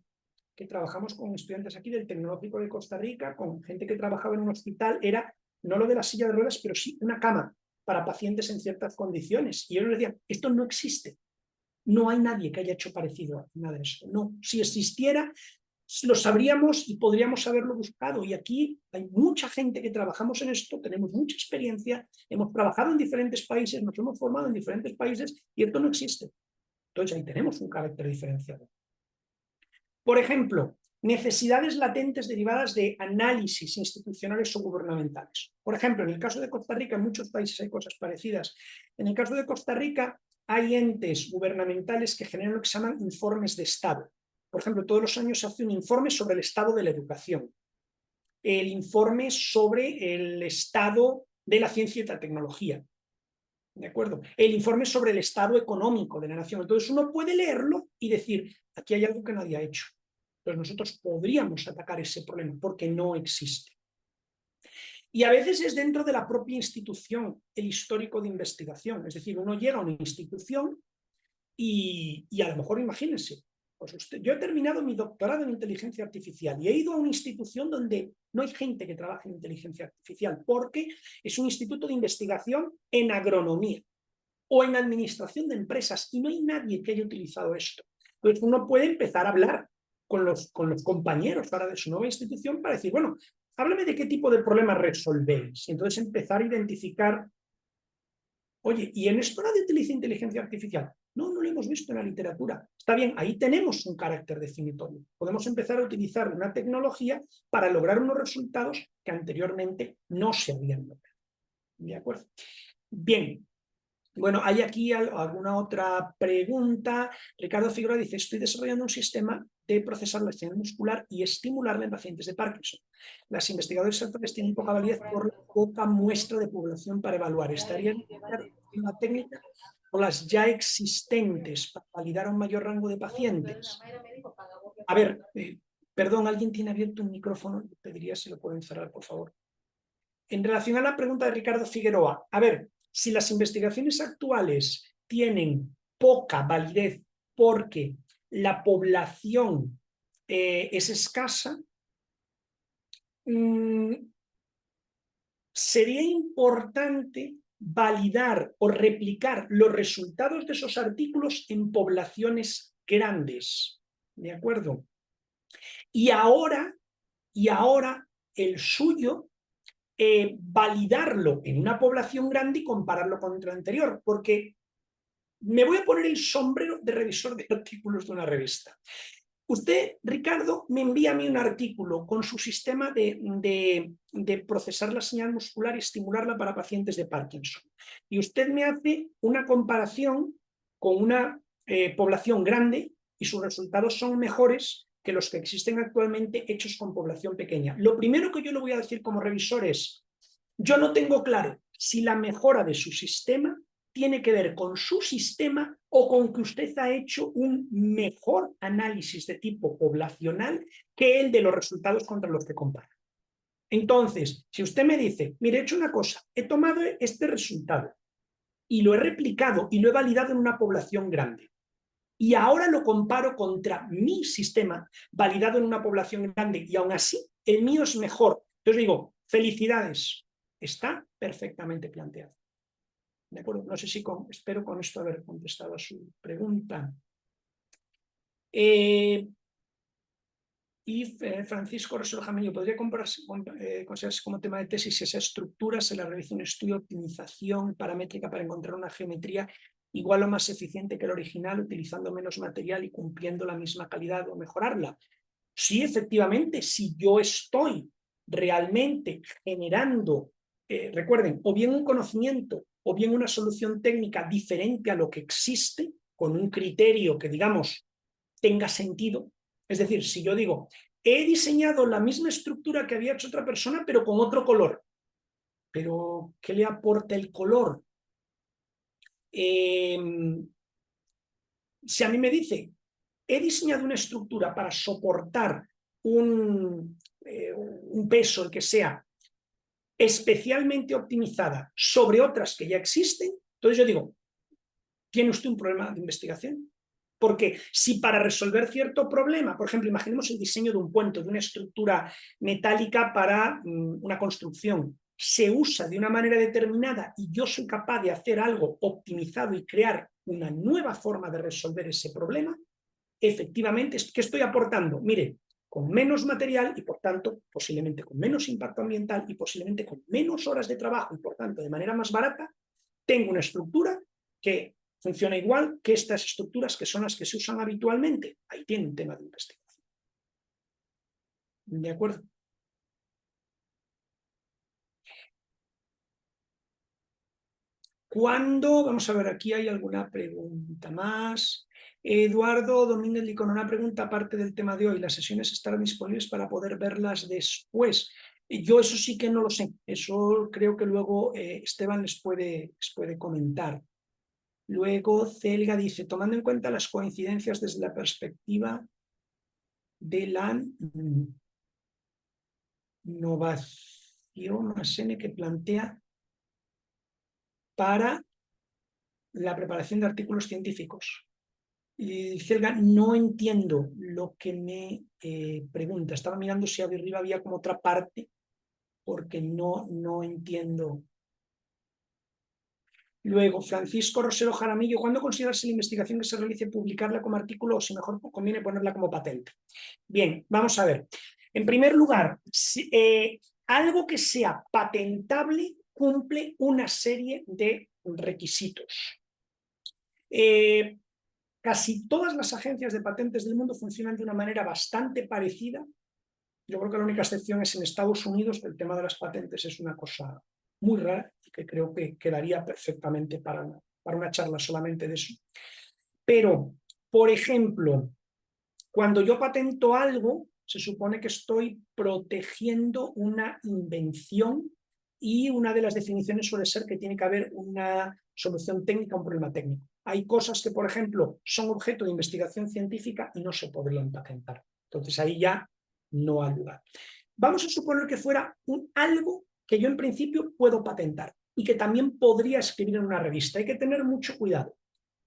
trabajamos con estudiantes aquí del Tecnológico de Costa Rica, con gente que trabajaba en un hospital, era no lo de la silla de ruedas, pero sí una cama para pacientes en ciertas condiciones. Y ellos nos decían, esto no existe. No hay nadie que haya hecho parecido a nada de esto. No, si existiera, lo sabríamos y podríamos haberlo buscado. Y aquí hay mucha gente que trabajamos en esto, tenemos mucha experiencia, hemos trabajado en diferentes países, nos hemos formado en diferentes países y esto no existe. Entonces ahí tenemos un carácter diferenciado. Por ejemplo, necesidades latentes derivadas de análisis institucionales o gubernamentales. Por ejemplo, en el caso de Costa Rica, en muchos países hay cosas parecidas. En el caso de Costa Rica, hay entes gubernamentales que generan lo que se llaman informes de Estado. Por ejemplo, todos los años se hace un informe sobre el estado de la educación, el informe sobre el estado de la ciencia y la tecnología, ¿de acuerdo? El informe sobre el estado económico de la nación. Entonces uno puede leerlo y decir, aquí hay algo que nadie ha hecho. Entonces nosotros podríamos atacar ese problema porque no existe. Y a veces es dentro de la propia institución el histórico de investigación. Es decir, uno llega a una institución y a lo mejor, imagínense, pues yo he terminado mi doctorado en inteligencia artificial y he ido a una institución donde no hay gente que trabaje en inteligencia artificial porque es un instituto de investigación en agronomía o en administración de empresas y no hay nadie que haya utilizado esto. Entonces uno puede empezar a hablar con los compañeros para de su nueva institución para decir, bueno, háblame de qué tipo de problemas resolvéis. Y entonces empezar a identificar, oye, ¿y en esto nadie utiliza inteligencia artificial? No, no lo hemos visto en la literatura. Está bien, ahí tenemos un carácter definitorio. Podemos empezar a utilizar una tecnología para lograr unos resultados que anteriormente no se habían logrado. ¿De acuerdo? Bien, bueno, ¿hay aquí alguna otra pregunta? Ricardo Figueroa dice, estoy desarrollando un sistema de procesar la señal muscular y estimularla en pacientes de Parkinson. Las investigadores actuales tienen poca validez por la poca muestra de población para evaluar. ¿Estaría bien una técnica o las ya existentes para validar a un mayor rango de pacientes? A ver, perdón, ¿alguien tiene abierto un micrófono? Pediría si lo pueden cerrar, por favor. En relación a la pregunta de Ricardo Figueroa, a ver, si las investigaciones actuales tienen poca validez porque la población es escasa, sería importante validar o replicar los resultados de esos artículos en poblaciones grandes. ¿De acuerdo? Y ahora el suyo validarlo en una población grande y compararlo con el anterior, porque me voy a poner el sombrero de revisor de artículos de una revista. Usted, Ricardo, me envía a mí un artículo con su sistema de procesar la señal muscular y estimularla para pacientes de Parkinson. Y usted me hace una comparación con una población grande y sus resultados son mejores que los que existen actualmente hechos con población pequeña. Lo primero que yo le voy a decir como revisor es, yo no tengo claro si la mejora de su sistema tiene que ver con su sistema o con que usted ha hecho un mejor análisis de tipo poblacional que el de los resultados contra los que compara. Entonces, si usted me dice, mire, he hecho una cosa, he tomado este resultado y lo he replicado y lo he validado en una población grande, y ahora lo comparo contra mi sistema validado en una población grande y aún así el mío es mejor. Entonces digo, felicidades, está perfectamente planteado. ¿De acuerdo? No sé si espero con esto haber contestado a su pregunta. Francisco Rosero Jamillo, ¿podría considerarse como tema de tesis si esa estructura se la realiza un estudio de optimización paramétrica para encontrar una geometría igual o más eficiente que el original, utilizando menos material y cumpliendo la misma calidad o mejorarla? Sí, efectivamente, si yo estoy realmente generando, recuerden, o bien un conocimiento o bien una solución técnica diferente a lo que existe, con un criterio que, digamos, tenga sentido. Es decir, si yo digo, he diseñado la misma estructura que había hecho otra persona, pero con otro color. Pero, ¿qué le aporta el color? Si a mí me dice, he diseñado una estructura para soportar un peso, el que sea, especialmente optimizada sobre otras que ya existen, entonces yo digo, ¿tiene usted un problema de investigación? Porque si para resolver cierto problema, por ejemplo, imaginemos el diseño de un puente, de una estructura metálica para una construcción, se usa de una manera determinada y yo soy capaz de hacer algo optimizado y crear una nueva forma de resolver ese problema, efectivamente, ¿qué estoy aportando? Mire, con menos material y por tanto posiblemente con menos impacto ambiental y posiblemente con menos horas de trabajo y por tanto de manera más barata, tengo una estructura que funciona igual que estas estructuras que son las que se usan habitualmente. Ahí tiene un tema de investigación. ¿De acuerdo? ¿Cuándo? Vamos a ver, aquí hay alguna pregunta más. Eduardo Domínguez Licón, una pregunta aparte del tema de hoy. ¿Las sesiones estarán disponibles para poder verlas después? Yo eso sí que no lo sé. Eso creo que luego Esteban les puede comentar. Luego Celga dice, tomando en cuenta las coincidencias desde la perspectiva de la innovación más N que plantea para la preparación de artículos científicos. Y Celga, no entiendo lo que me pregunta. Estaba mirando si arriba había como otra parte, porque no entiendo. Luego, Francisco Rosero Jaramillo, ¿cuándo consideras la investigación que se realice publicarla como artículo o si mejor conviene ponerla como patente? Bien, vamos a ver. En primer lugar, algo que sea patentable cumple una serie de requisitos. Casi todas las agencias de patentes del mundo funcionan de una manera bastante parecida. Yo creo que la única excepción es en Estados Unidos, que el tema de las patentes es una cosa muy rara y que creo que quedaría perfectamente para una charla solamente de eso. Pero, por ejemplo, cuando yo patento algo, se supone que estoy protegiendo una invención y una de las definiciones suele ser que tiene que haber una solución técnica a un problema técnico. Hay cosas que, por ejemplo, son objeto de investigación científica y no se podrían patentar. Entonces ahí ya no hay lugar. Vamos a suponer que fuera algo que yo en principio puedo patentar y que también podría escribir en una revista. Hay que tener mucho cuidado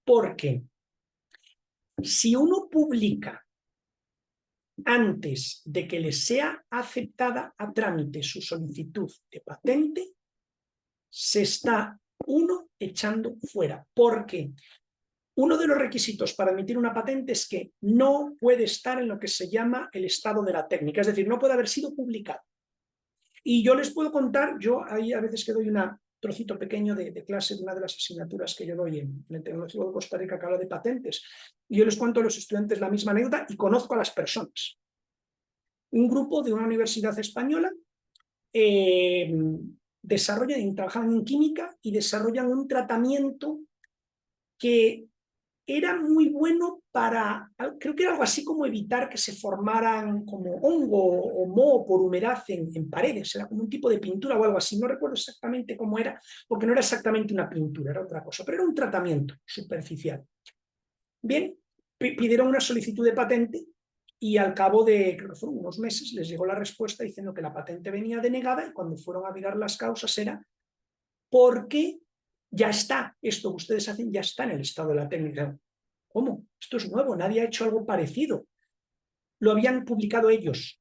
porque si uno publica antes de que le sea aceptada a trámite su solicitud de patente, se está uno echando fuera, porque uno de los requisitos para emitir una patente es que no puede estar en lo que se llama el estado de la técnica, es decir, no puede haber sido publicado. Y yo les puedo contar, yo ahí a veces que doy una trocito pequeño de clase de una de las asignaturas que yo doy en el Tecnológico de Costa Rica, que habla de patentes. Y yo les cuento a los estudiantes la misma anécdota y conozco a las personas. Un grupo de una universidad española trabajan en química y desarrollan un tratamiento que era muy bueno para, creo que era algo así como evitar que se formaran como hongo o moho por humedad en paredes, era como un tipo de pintura o algo así, no recuerdo exactamente cómo era, porque no era exactamente una pintura, era otra cosa, pero era un tratamiento superficial. Bien, pidieron una solicitud de patente y al cabo de, creo que fueron unos meses, les llegó la respuesta diciendo que la patente venía denegada y cuando fueron a mirar las causas era porque ya está, esto que ustedes hacen ya está en el estado de la técnica. ¿Cómo? Esto es nuevo, nadie ha hecho algo parecido. Lo habían publicado ellos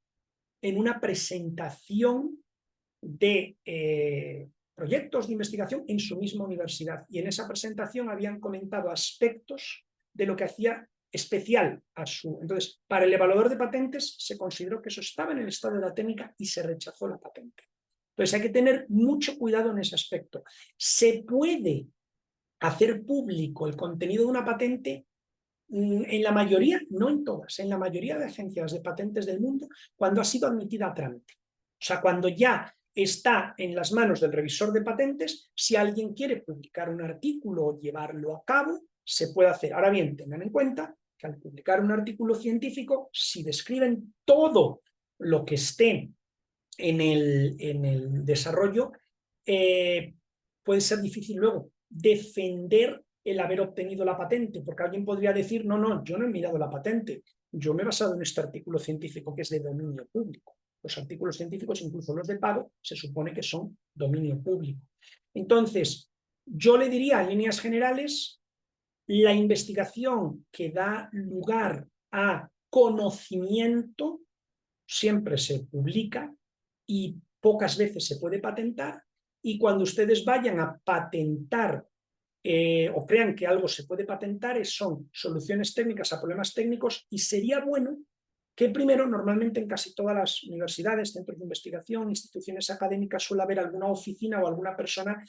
en una presentación de proyectos de investigación en su misma universidad. Y en esa presentación habían comentado aspectos de lo que hacía especial a su... Entonces, para el evaluador de patentes se consideró que eso estaba en el estado de la técnica y se rechazó la patente. Entonces, hay que tener mucho cuidado en ese aspecto. Se puede hacer público el contenido de una patente en la mayoría, no en todas, en la mayoría de agencias de patentes del mundo, cuando ha sido admitida a trámite. O sea, cuando ya está en las manos del revisor de patentes, si alguien quiere publicar un artículo o llevarlo a cabo, se puede hacer. Ahora bien, tengan en cuenta que al publicar un artículo científico, si describen todo lo que esté en el desarrollo, puede ser difícil luego defender el haber obtenido la patente, porque alguien podría decir, no, no, yo no he mirado la patente, yo me he basado en este artículo científico que es de dominio público. Los artículos científicos, incluso los de pago, se supone que son dominio público. Entonces, yo le diría en líneas generales, la investigación que da lugar a conocimiento siempre se publica y pocas veces se puede patentar, y cuando ustedes vayan a patentar o crean que algo se puede patentar, son soluciones técnicas a problemas técnicos, y sería bueno que primero, normalmente en casi todas las universidades, centros de investigación, instituciones académicas, suele haber alguna oficina o alguna persona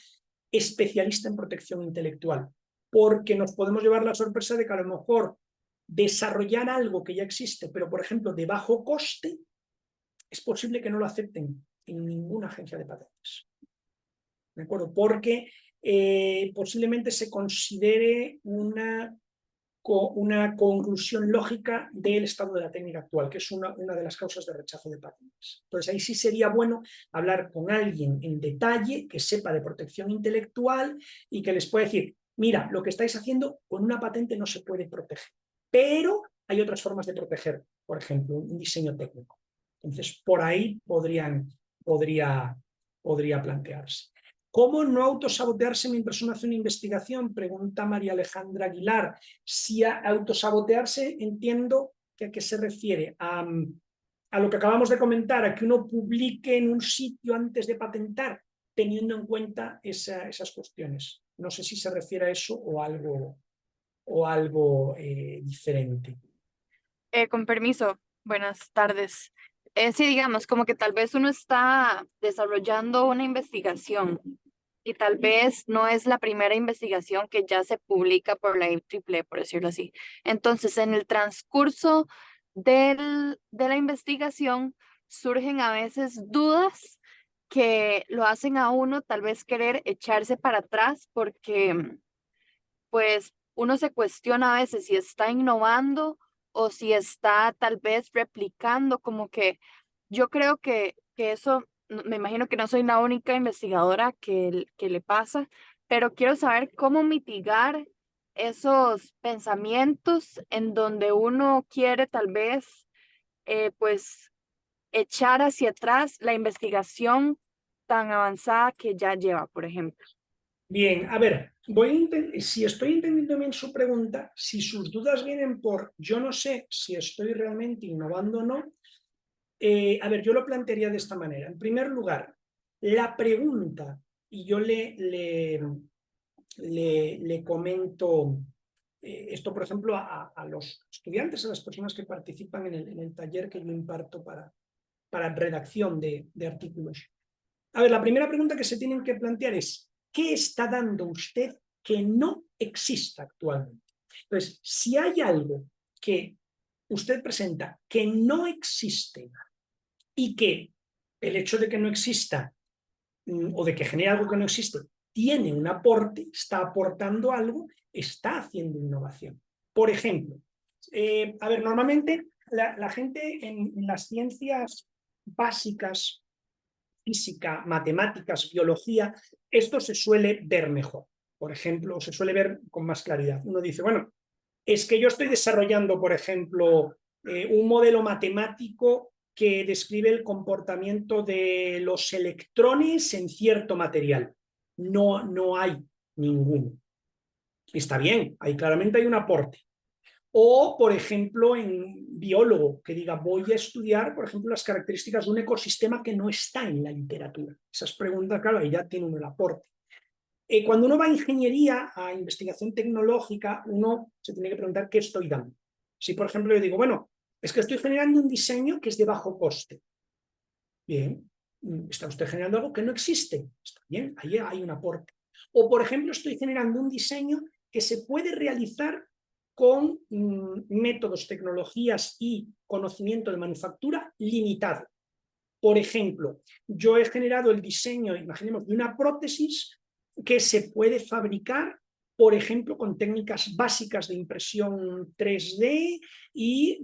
especialista en protección intelectual, porque nos podemos llevar la sorpresa de que a lo mejor desarrollar algo que ya existe, pero por ejemplo de bajo coste, es posible que no lo acepten en ninguna agencia de patentes. ¿De acuerdo? Porque posiblemente se considere una conclusión lógica del estado de la técnica actual, que es una de las causas de rechazo de patentes. Entonces ahí sí sería bueno hablar con alguien en detalle que sepa de protección intelectual y que les pueda decir, mira, lo que estáis haciendo con una patente no se puede proteger, pero hay otras formas de proteger, por ejemplo, un diseño técnico. Entonces, por ahí podría plantearse. ¿Cómo no autosabotearse mientras uno hace una investigación? Pregunta María Alejandra Aguilar. Si a autosabotearse, entiendo que a qué se refiere. A lo que acabamos de comentar, a que uno publique en un sitio antes de patentar, teniendo en cuenta esas cuestiones. No sé si se refiere a eso o algo diferente. Con permiso, buenas tardes. Sí, digamos, como que tal vez uno está desarrollando una investigación y tal vez no es la primera investigación que ya se publica por la IEEE, por decirlo así. Entonces, en el transcurso de la investigación surgen a veces dudas que lo hacen a uno tal vez querer echarse para atrás porque pues uno se cuestiona a veces si está innovando o si está tal vez replicando, como que yo creo que eso, me imagino que no soy la única investigadora que le pasa, pero quiero saber cómo mitigar esos pensamientos en donde uno quiere tal vez, pues, echar hacia atrás la investigación tan avanzada que ya lleva, por ejemplo. Bien, a ver, si estoy entendiendo bien su pregunta, si sus dudas vienen por yo no sé si estoy realmente innovando o no, a ver, yo lo plantearía de esta manera. En primer lugar, la pregunta, y yo le comento esto, por ejemplo, a los estudiantes, a las personas que participan en el taller que yo imparto para redacción de artículos. A ver, la primera pregunta que se tienen que plantear es, ¿qué está dando usted que no exista actualmente? Entonces, si hay algo que usted presenta que no existe y que el hecho de que no exista o de que genere algo que no existe tiene un aporte, está aportando algo, está haciendo innovación. Por ejemplo, a ver, normalmente la gente en las ciencias básicas, física, matemáticas, biología, esto se suele ver mejor. Por ejemplo, se suele ver con más claridad. Uno dice, bueno, es que yo estoy desarrollando, por ejemplo, un modelo matemático que describe el comportamiento de los electrones en cierto material. No hay ninguno. Está bien, ahí claramente hay un aporte. O, por ejemplo, en biólogo, que diga, voy a estudiar, por ejemplo, las características de un ecosistema que no está en la literatura. Esas preguntas, claro, ahí ya tiene un aporte. Cuando uno va a ingeniería, a investigación tecnológica, uno se tiene que preguntar qué estoy dando. Si, por ejemplo, yo digo, bueno, es que estoy generando un diseño que es de bajo coste. Bien, está usted generando algo que no existe. Está bien, ahí hay un aporte. O, por ejemplo, estoy generando un diseño que se puede realizar con métodos, tecnologías y conocimiento de manufactura limitado. Por ejemplo, yo he generado el diseño, imaginemos, de una prótesis que se puede fabricar, por ejemplo, con técnicas básicas de impresión 3D y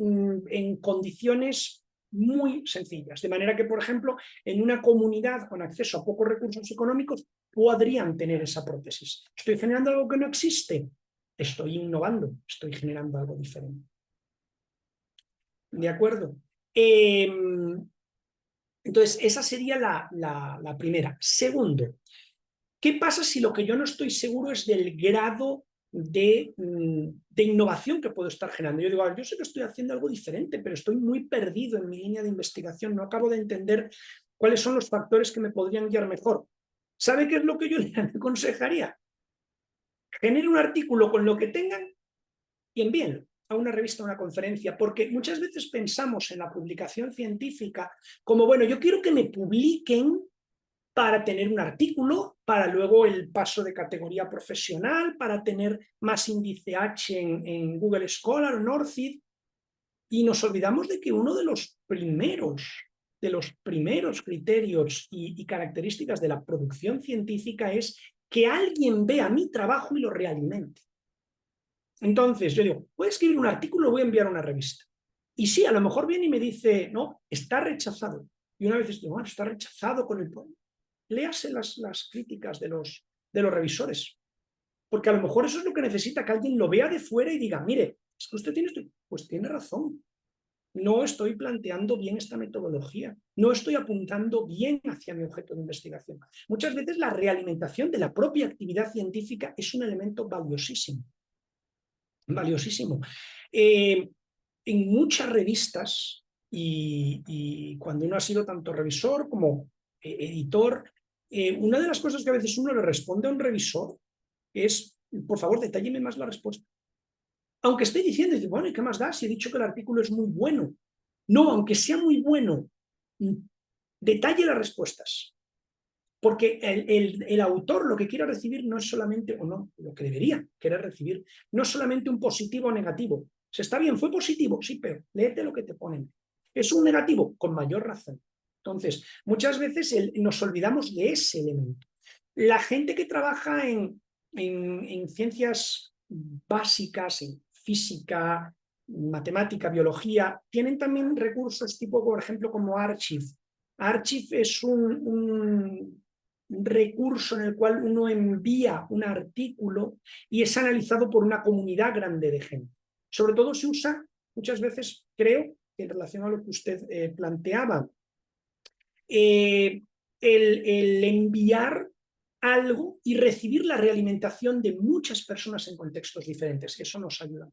en condiciones muy sencillas. De manera que, por ejemplo, en una comunidad con acceso a pocos recursos económicos, podrían tener esa prótesis. ¿Estoy generando algo que no existe? Estoy innovando, estoy generando algo diferente. ¿De acuerdo? Entonces, esa sería la primera. Segundo, ¿qué pasa si lo que yo no estoy seguro es del grado de innovación que puedo estar generando? Yo digo, yo sé que estoy haciendo algo diferente, pero estoy muy perdido en mi línea de investigación, no acabo de entender cuáles son los factores que me podrían guiar mejor. ¿Sabe qué es lo que yo le aconsejaría? Genere un artículo con lo que tengan y envíenlo a una revista, a una conferencia, porque muchas veces pensamos en la publicación científica como, bueno, yo quiero que me publiquen para tener un artículo, para luego el paso de categoría profesional, para tener más índice H en Google Scholar o Northid, y nos olvidamos de que uno de los primeros criterios y características de la producción científica es que alguien vea mi trabajo y lo realimente. Entonces, yo digo, voy a escribir un artículo, lo voy a enviar a una revista. Y sí, a lo mejor viene y me dice, no, está rechazado. Y una vez digo, bueno, está rechazado con el... Léase las críticas de los revisores. Porque a lo mejor eso es lo que necesita, que alguien lo vea de fuera y diga, mire, es que usted tiene... Pues tiene razón. No estoy planteando bien esta metodología. No estoy apuntando bien hacia mi objeto de investigación. Muchas veces la realimentación de la propia actividad científica es un elemento valiosísimo. Valiosísimo. En muchas revistas, y cuando uno ha sido tanto revisor como editor, una de las cosas que a veces uno le responde a un revisor es, por favor, detálleme más la respuesta. Aunque esté diciendo, bueno, ¿y qué más da si he dicho que el artículo es muy bueno? No, aunque sea muy bueno, detalle las respuestas. Porque el autor lo que quiere recibir no es solamente, o no, lo que debería querer recibir, no es solamente un positivo o negativo. Si está bien, fue positivo, sí, pero léete lo que te ponen. Es un negativo, con mayor razón. Entonces, muchas veces nos olvidamos de ese elemento. La gente que trabaja en ciencias básicas, en física, matemática, biología, tienen también recursos tipo, por ejemplo, como Archive. Archive es un recurso en el cual uno envía un artículo y es analizado por una comunidad grande de gente. Sobre todo se usa muchas veces, creo, en relación a lo que usted planteaba, el enviar algo y recibir la realimentación de muchas personas en contextos diferentes. Eso nos ayuda.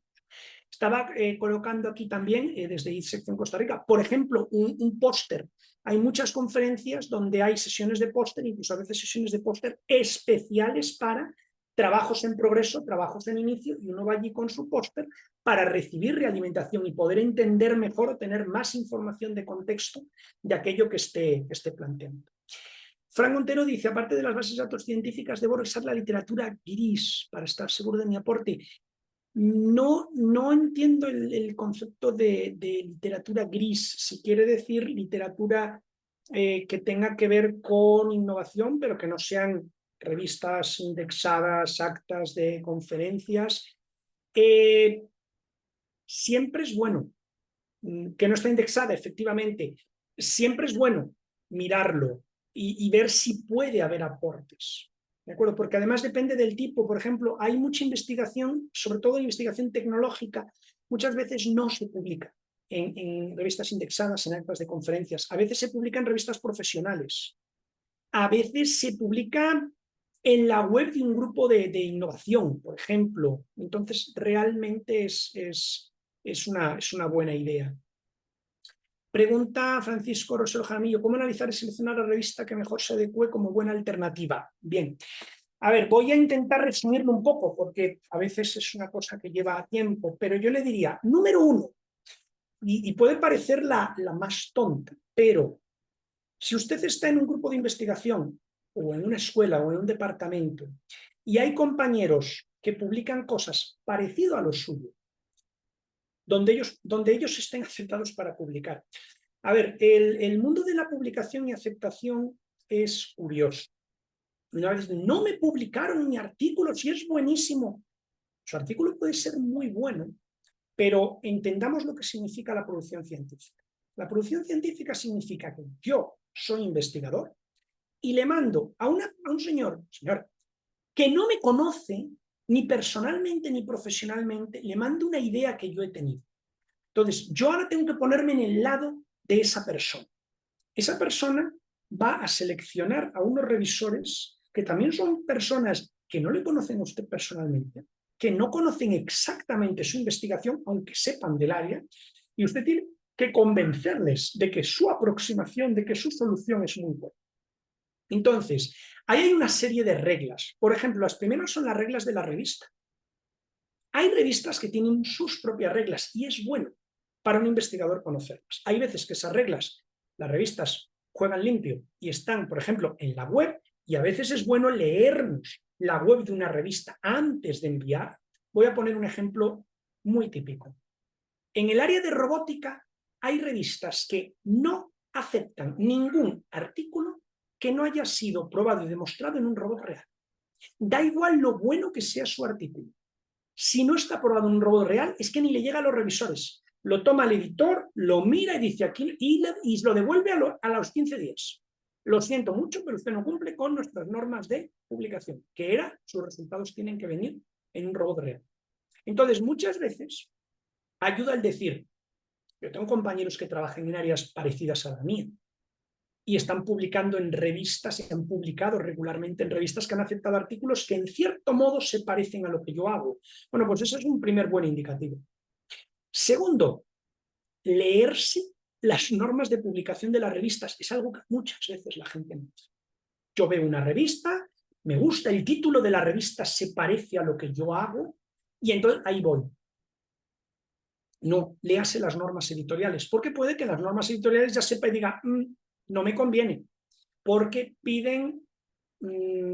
Estaba colocando aquí también, desde ISEC en Costa Rica, por ejemplo, un póster. Hay muchas conferencias donde hay sesiones de póster, incluso a veces sesiones de póster especiales para trabajos en progreso, trabajos en inicio, y uno va allí con su póster para recibir realimentación y poder entender mejor o tener más información de contexto de aquello que esté planteando. Fran Montero dice, aparte de las bases de datos científicas, debo revisar la literatura gris para estar seguro de mi aporte. No entiendo el concepto de literatura gris, si quiere decir literatura que tenga que ver con innovación, pero que no sean revistas indexadas, actas de conferencias. Siempre es bueno que no está indexada, efectivamente. Siempre es bueno mirarlo y ver si puede haber aportes. ¿De acuerdo? Porque además depende del tipo. Por ejemplo, hay mucha investigación, sobre todo investigación tecnológica, muchas veces no se publica en revistas indexadas, en actas de conferencias. A veces se publica en revistas profesionales. A veces se publica en la web de un grupo de innovación, por ejemplo. Entonces, realmente es una buena idea. Pregunta Francisco Rosero Jaramillo, ¿cómo analizar y seleccionar la revista que mejor se adecue como buena alternativa? Bien, a ver, voy a intentar resumirlo un poco, porque a veces es una cosa que lleva tiempo, pero yo le diría, número uno, y puede parecer la más tonta, pero si usted está en un grupo de investigación, o en una escuela, o en un departamento, y hay compañeros que publican cosas parecidas a lo suyo, donde ellos estén aceptados para publicar. A ver, el mundo de la publicación y aceptación es curioso. Una vez, no me publicaron mi artículo, si es buenísimo. Su artículo puede ser muy bueno, pero entendamos lo que significa la producción científica. La producción científica significa que yo soy investigador y le mando a un señor, que no me conoce ni personalmente ni profesionalmente, le mando una idea que yo he tenido. Entonces, yo ahora tengo que ponerme en el lado de esa persona. Esa persona va a seleccionar a unos revisores que también son personas que no le conocen a usted personalmente, que no conocen exactamente su investigación, aunque sepan del área, y usted tiene que convencerles de que su aproximación, de que su solución es muy buena. Entonces, ahí hay una serie de reglas. Por ejemplo, las primeras son las reglas de la revista. Hay revistas que tienen sus propias reglas y es bueno para un investigador conocerlas. Hay veces que esas reglas, las revistas juegan limpio y están, por ejemplo, en la web, y a veces es bueno leernos la web de una revista antes de enviar. Voy a poner un ejemplo muy típico. En el área de robótica hay revistas que no aceptan ningún artículo que no haya sido probado y demostrado en un robot real. Da igual lo bueno que sea su artículo. Si no está probado en un robot real, es que ni le llega a los revisores. Lo toma el editor, lo mira y dice aquí y lo devuelve a los 15 días. Lo siento mucho, pero usted no cumple con nuestras normas de publicación, que era, sus resultados tienen que venir en un robot real. Entonces, muchas veces ayuda el decir, yo tengo compañeros que trabajan en áreas parecidas a la mía y están publicando en revistas y han publicado regularmente en revistas que han aceptado artículos que en cierto modo se parecen a lo que yo hago. Bueno, pues eso es un primer buen indicativo. Segundo, leerse las normas de publicación de las revistas. Es algo que muchas veces la gente no hace. Yo veo una revista, me gusta, el título de la revista se parece a lo que yo hago y entonces ahí voy. No, léase las normas editoriales, porque puede que las normas editoriales ya sepa y diga, no me conviene, porque piden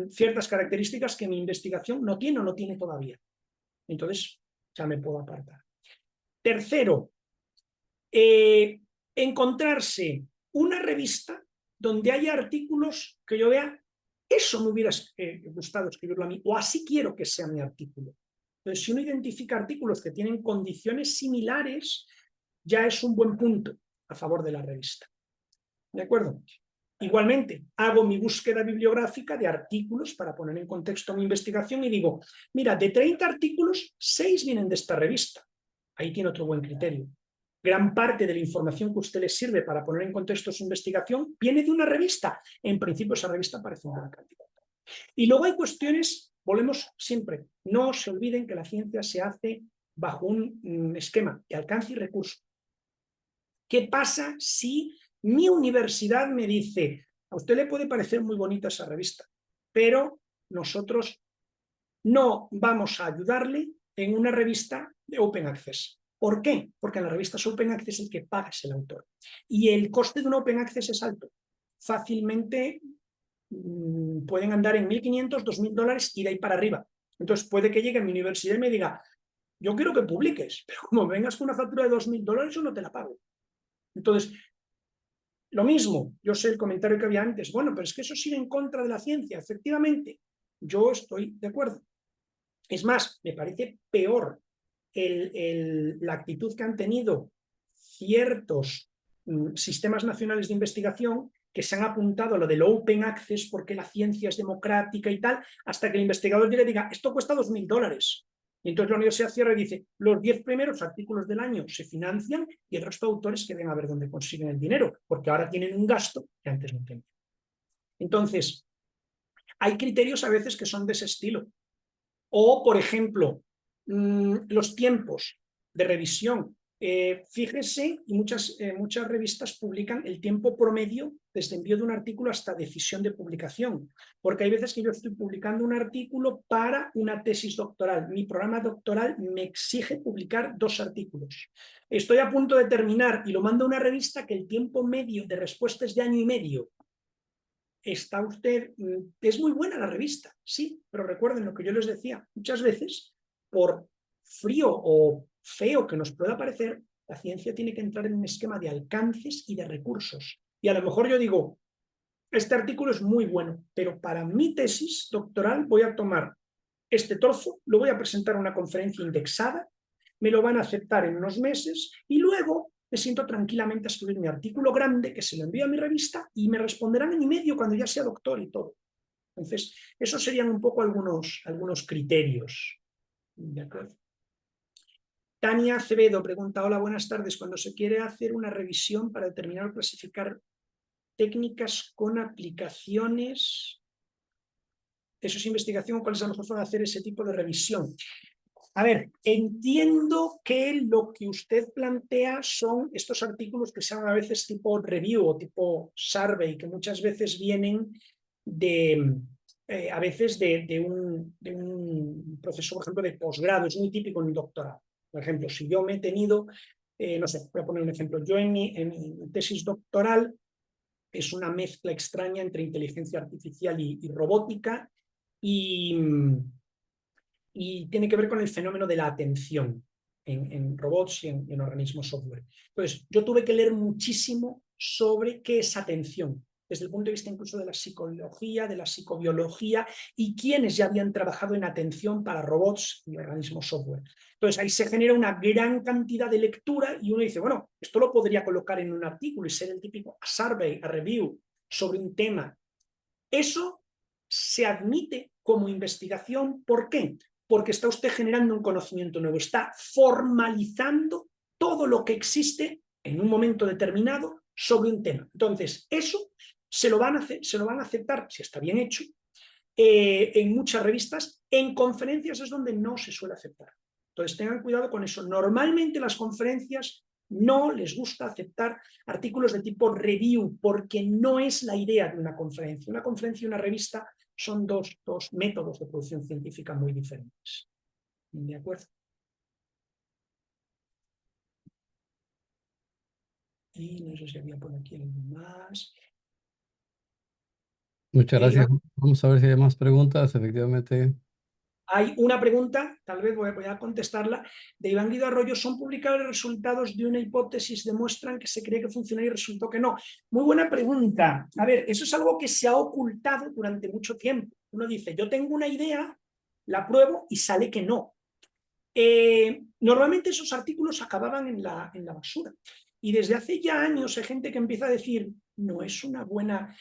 ciertas características que mi investigación no tiene o no tiene todavía. Entonces, ya me puedo apartar. Tercero, encontrarse una revista donde haya artículos que yo vea, eso me hubiera gustado escribirlo a mí, o así quiero que sea mi artículo. Entonces, si uno identifica artículos que tienen condiciones similares, ya es un buen punto a favor de la revista. ¿De acuerdo? Igualmente, hago mi búsqueda bibliográfica de artículos para poner en contexto mi investigación y digo, mira, de 30 artículos, 6 vienen de esta revista. Ahí tiene otro buen criterio. Gran parte de la información que a usted le sirve para poner en contexto su investigación viene de una revista. En principio, esa revista parece una gran cantidad. Y luego hay cuestiones, volvemos siempre, no se olviden que la ciencia se hace bajo un esquema de alcance y recurso. ¿Qué pasa si mi universidad me dice, a usted le puede parecer muy bonita esa revista, pero nosotros no vamos a ayudarle en una revista de Open Access? ¿Por qué? Porque en las revistas Open Access el que paga es el autor. Y el coste de un Open Access es alto. Fácilmente pueden andar en 1.500, 2.000 dólares y de ahí para arriba. Entonces puede que llegue a mi universidad y me diga, yo quiero que publiques, pero como vengas con una factura de 2.000 dólares, yo no te la pago. Entonces, lo mismo, yo sé el comentario que había antes, bueno, pero es que eso sigue en contra de la ciencia. Efectivamente, yo estoy de acuerdo. Es más, me parece peor la actitud que han tenido ciertos sistemas nacionales de investigación que se han apuntado a lo del open access porque la ciencia es democrática y tal, hasta que el investigador llegue y diga, esto cuesta 2.000 dólares. Y entonces la universidad cierra y dice, los 10 primeros artículos del año se financian y el resto de autores que ven a ver dónde consiguen el dinero, porque ahora tienen un gasto que antes no tenían. Entonces, hay criterios a veces que son de ese estilo. O, por ejemplo, los tiempos de revisión. Fíjese, y muchas revistas publican el tiempo promedio desde envío de un artículo hasta decisión de publicación, porque hay veces que yo estoy publicando un artículo para una tesis doctoral. Mi programa doctoral me exige publicar 2 artículos. Estoy a punto de terminar y lo mando a una revista que el tiempo medio de respuesta es de 1 año y medio. Está usted, es muy buena la revista, sí, pero recuerden lo que yo les decía, muchas veces, por frío o feo que nos pueda parecer, la ciencia tiene que entrar en un esquema de alcances y de recursos. Y a lo mejor yo digo, este artículo es muy bueno, pero para mi tesis doctoral voy a tomar este trozo, lo voy a presentar a una conferencia indexada, me lo van a aceptar en unos meses y luego me siento tranquilamente a escribir mi artículo grande que se lo envío a mi revista y me responderán en medio cuando ya sea doctor y todo. Entonces, esos serían un poco algunos criterios. ¿De acuerdo? Tania Acevedo pregunta, hola, buenas tardes. Cuando se quiere hacer una revisión para determinar o clasificar técnicas con aplicaciones, ¿eso es investigación o cuál es la mejor forma de hacer ese tipo de revisión? A ver, entiendo que lo que usted plantea son estos artículos que se llaman a veces tipo review o tipo survey, que muchas veces vienen a veces de un proceso, por ejemplo, de posgrado. Es muy típico en un doctorado. Por ejemplo, si yo me he tenido, no sé, voy a poner un ejemplo. Yo en mi tesis doctoral es una mezcla extraña entre inteligencia artificial y robótica y tiene que ver con el fenómeno de la atención en robots y en organismos software. Entonces, yo tuve que leer muchísimo sobre qué es atención, desde el punto de vista incluso de la psicología, de la psicobiología y quienes ya habían trabajado en atención para robots y organismos software. Entonces, ahí se genera una gran cantidad de lectura y uno dice, bueno, esto lo podría colocar en un artículo y ser el típico survey, a review sobre un tema. Eso se admite como investigación. ¿Por qué? Porque está usted generando un conocimiento nuevo, está formalizando todo lo que existe en un momento determinado sobre un tema. Entonces, eso se lo van a aceptar, si está bien hecho, en muchas revistas. En conferencias es donde no se suele aceptar. Entonces, tengan cuidado con eso. Normalmente las conferencias no les gusta aceptar artículos de tipo review, porque no es la idea de una conferencia. Una conferencia y una revista son dos métodos de producción científica muy diferentes. ¿De acuerdo? Y no sé si había por aquí algo más. Muchas gracias. Vamos a ver si hay más preguntas. Efectivamente. Hay una pregunta, tal vez voy a contestarla, de Iván Guido Arroyo. ¿Son publicables los resultados de una hipótesis? ¿Demuestran que se cree que funciona y resultó que no? Muy buena pregunta. A ver, eso es algo que se ha ocultado durante mucho tiempo. Uno dice, yo tengo una idea, la pruebo y sale que no. Normalmente esos artículos acababan en la basura. Y desde hace ya años hay gente que empieza a decir, no es una buena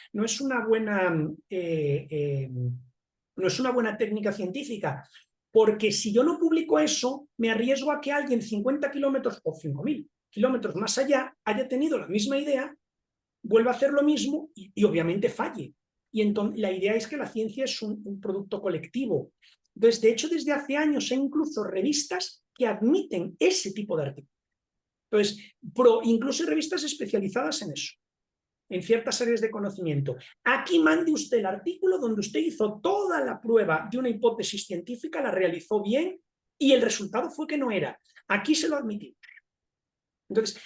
técnica científica, porque si yo no publico eso, me arriesgo a que alguien 50 kilómetros o 5.000 kilómetros más allá haya tenido la misma idea, vuelva a hacer lo mismo y obviamente falle. Y entonces la idea es que la ciencia es un producto colectivo. Entonces, de hecho, desde hace años hay incluso revistas que admiten ese tipo de artículos. Entonces, incluso hay revistas especializadas en eso, en ciertas áreas de conocimiento. Aquí mande usted el artículo donde usted hizo toda la prueba de una hipótesis científica, la realizó bien y el resultado fue que no era. Aquí se lo admitimos. Entonces,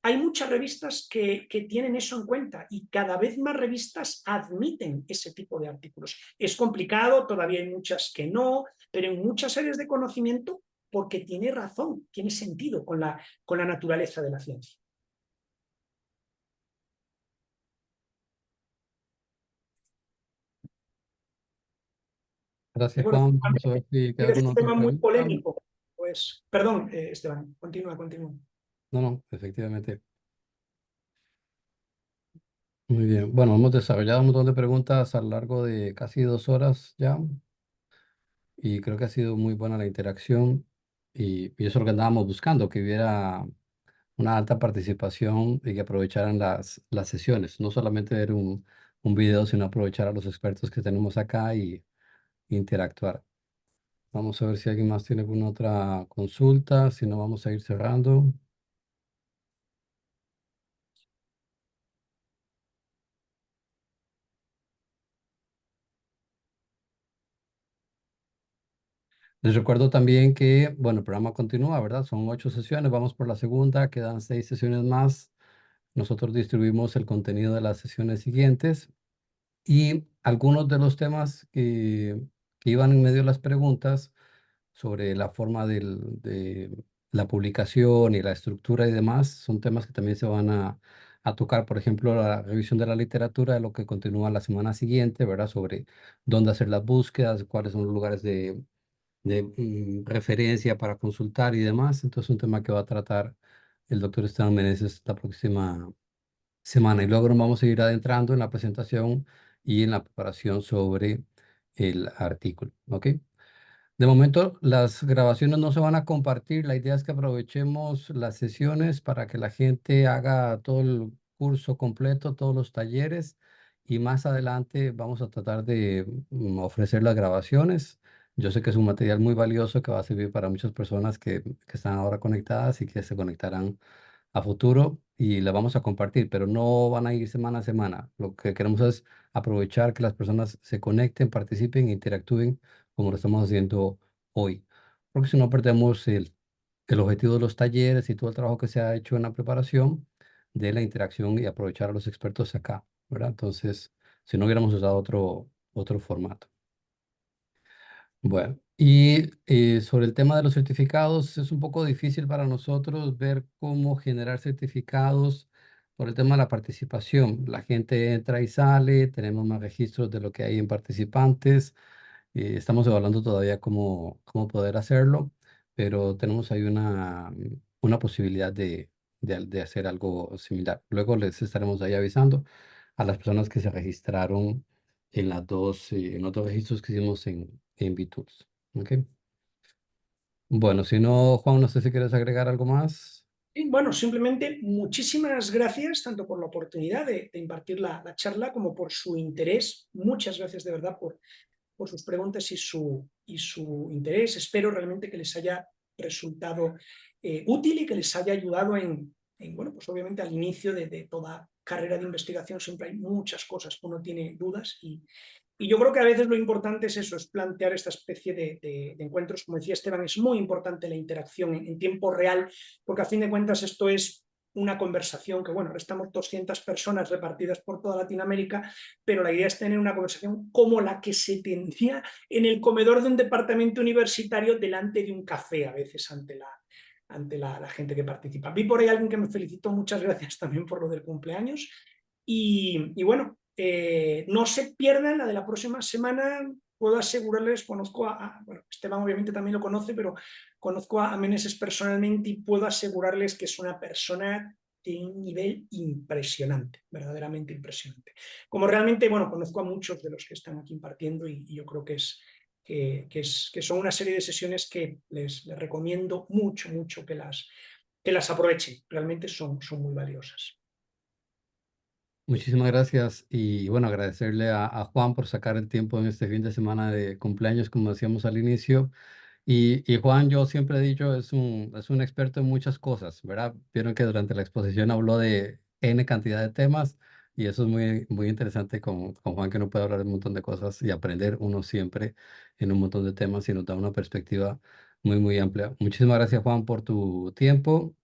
hay muchas revistas que tienen eso en cuenta y cada vez más revistas admiten ese tipo de artículos. Es complicado, todavía hay muchas que no, pero en muchas áreas de conocimiento porque tiene razón, tiene sentido con la naturaleza de la ciencia. Gracias, Bueno, Juan. Vamos a ver si queda es alguna un otra tema muy pregunta. polémico. Pues, perdón, Esteban, continúa. No, no, efectivamente. Muy bien. Bueno, hemos desarrollado un montón de preguntas a lo largo de casi 2 horas ya y creo que ha sido muy buena la interacción y eso es lo que andábamos buscando, que hubiera una alta participación y que aprovecharan las sesiones, no solamente ver un video, sino aprovechar a los expertos que tenemos acá y interactuar. Vamos a ver si alguien más tiene alguna otra consulta, si no vamos a ir cerrando. Les recuerdo también que, bueno, el programa continúa, ¿verdad? Son 8 sesiones, vamos por la segunda, quedan 6 sesiones más. Nosotros distribuimos el contenido de las sesiones siguientes y algunos de los temas que iban en medio de las preguntas sobre la forma de la publicación y la estructura y demás, son temas que también se van a tocar. Por ejemplo, la revisión de la literatura, de lo que continúa la semana siguiente, ¿verdad? Sobre dónde hacer las búsquedas, cuáles son los lugares de referencia para consultar y demás. Entonces, un tema que va a tratar el doctor Esteban Meneses la próxima semana. Y luego nos vamos a ir adentrando en la presentación y en la preparación sobre el artículo. ¿Ok? De momento, las grabaciones no se van a compartir. La idea es que aprovechemos las sesiones para que la gente haga todo el curso completo, todos los talleres, y más adelante vamos a tratar de ofrecer las grabaciones. Yo sé que es un material muy valioso que va a servir para muchas personas que están ahora conectadas y que se conectarán a futuro y la vamos a compartir, pero no van a ir semana a semana. Lo que queremos es aprovechar que las personas se conecten, participen e interactúen como lo estamos haciendo hoy, porque si no perdemos el objetivo de los talleres y todo el trabajo que se ha hecho en la preparación de la interacción y aprovechar a los expertos acá, ¿verdad? Entonces, si no hubiéramos usado otro formato. Bueno, y sobre el tema de los certificados, es un poco difícil para nosotros ver cómo generar certificados por el tema de la participación. La gente entra y sale, tenemos más registros de lo que hay en participantes. Estamos evaluando todavía cómo poder hacerlo, pero tenemos ahí una posibilidad de hacer algo similar. Luego les estaremos ahí avisando a las personas que se registraron en los dos registros que hicimos en BTools. ¿Ok? Bueno, si no, Juan, no sé si quieres agregar algo más. Y bueno, simplemente muchísimas gracias tanto por la oportunidad de impartir la charla como por su interés. Muchas gracias de verdad por sus preguntas y su interés. Espero realmente que les haya resultado útil y que les haya ayudado bueno, pues obviamente al inicio de toda carrera de investigación siempre hay muchas cosas que uno tiene dudas y yo creo que a veces lo importante es eso, es plantear esta especie de encuentros. Como decía Esteban, es muy importante la interacción en tiempo real, porque a fin de cuentas esto es una conversación que, bueno, estamos 200 personas repartidas por toda Latinoamérica, pero la idea es tener una conversación como la que se tendría en el comedor de un departamento universitario delante de un café, a veces ante la gente que participa. Vi por ahí alguien que me felicitó, muchas gracias también por lo del cumpleaños. Y bueno, no se pierdan la de la próxima semana. Puedo asegurarles, conozco bueno, Esteban obviamente también lo conoce, pero conozco a Meneses personalmente y puedo asegurarles que es una persona de un nivel impresionante, verdaderamente impresionante. Como realmente, bueno, conozco a muchos de los que están aquí impartiendo y yo creo que son una serie de sesiones que les recomiendo mucho que las aprovechen. Realmente son muy valiosas. Muchísimas gracias y bueno, agradecerle a Juan por sacar el tiempo en este fin de semana de cumpleaños, como decíamos al inicio. Y Juan, yo siempre he dicho, es un experto en muchas cosas, ¿verdad? Vieron que durante la exposición habló de N cantidad de temas y eso es muy interesante con Juan, que no puede hablar de un montón de cosas y aprender uno siempre en un montón de temas y nos da una perspectiva muy amplia. Muchísimas gracias, Juan, por tu tiempo.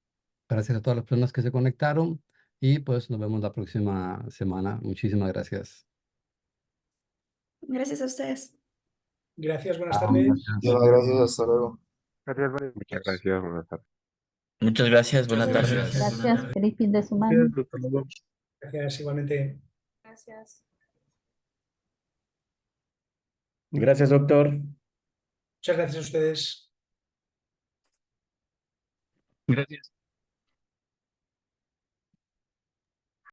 Gracias a todas las personas que se conectaron y pues nos vemos la próxima semana. Muchísimas gracias. Gracias a ustedes. Gracias, buenas Chao, tardes. gracias. Gracias, hasta luego. Gracias, María. Muchas gracias, buenas tardes. Muchas gracias, buenas tardes. Gracias, feliz fin de semana. Hasta luego. Gracias igualmente. Gracias. Gracias, doctor. Muchas gracias a ustedes. Gracias.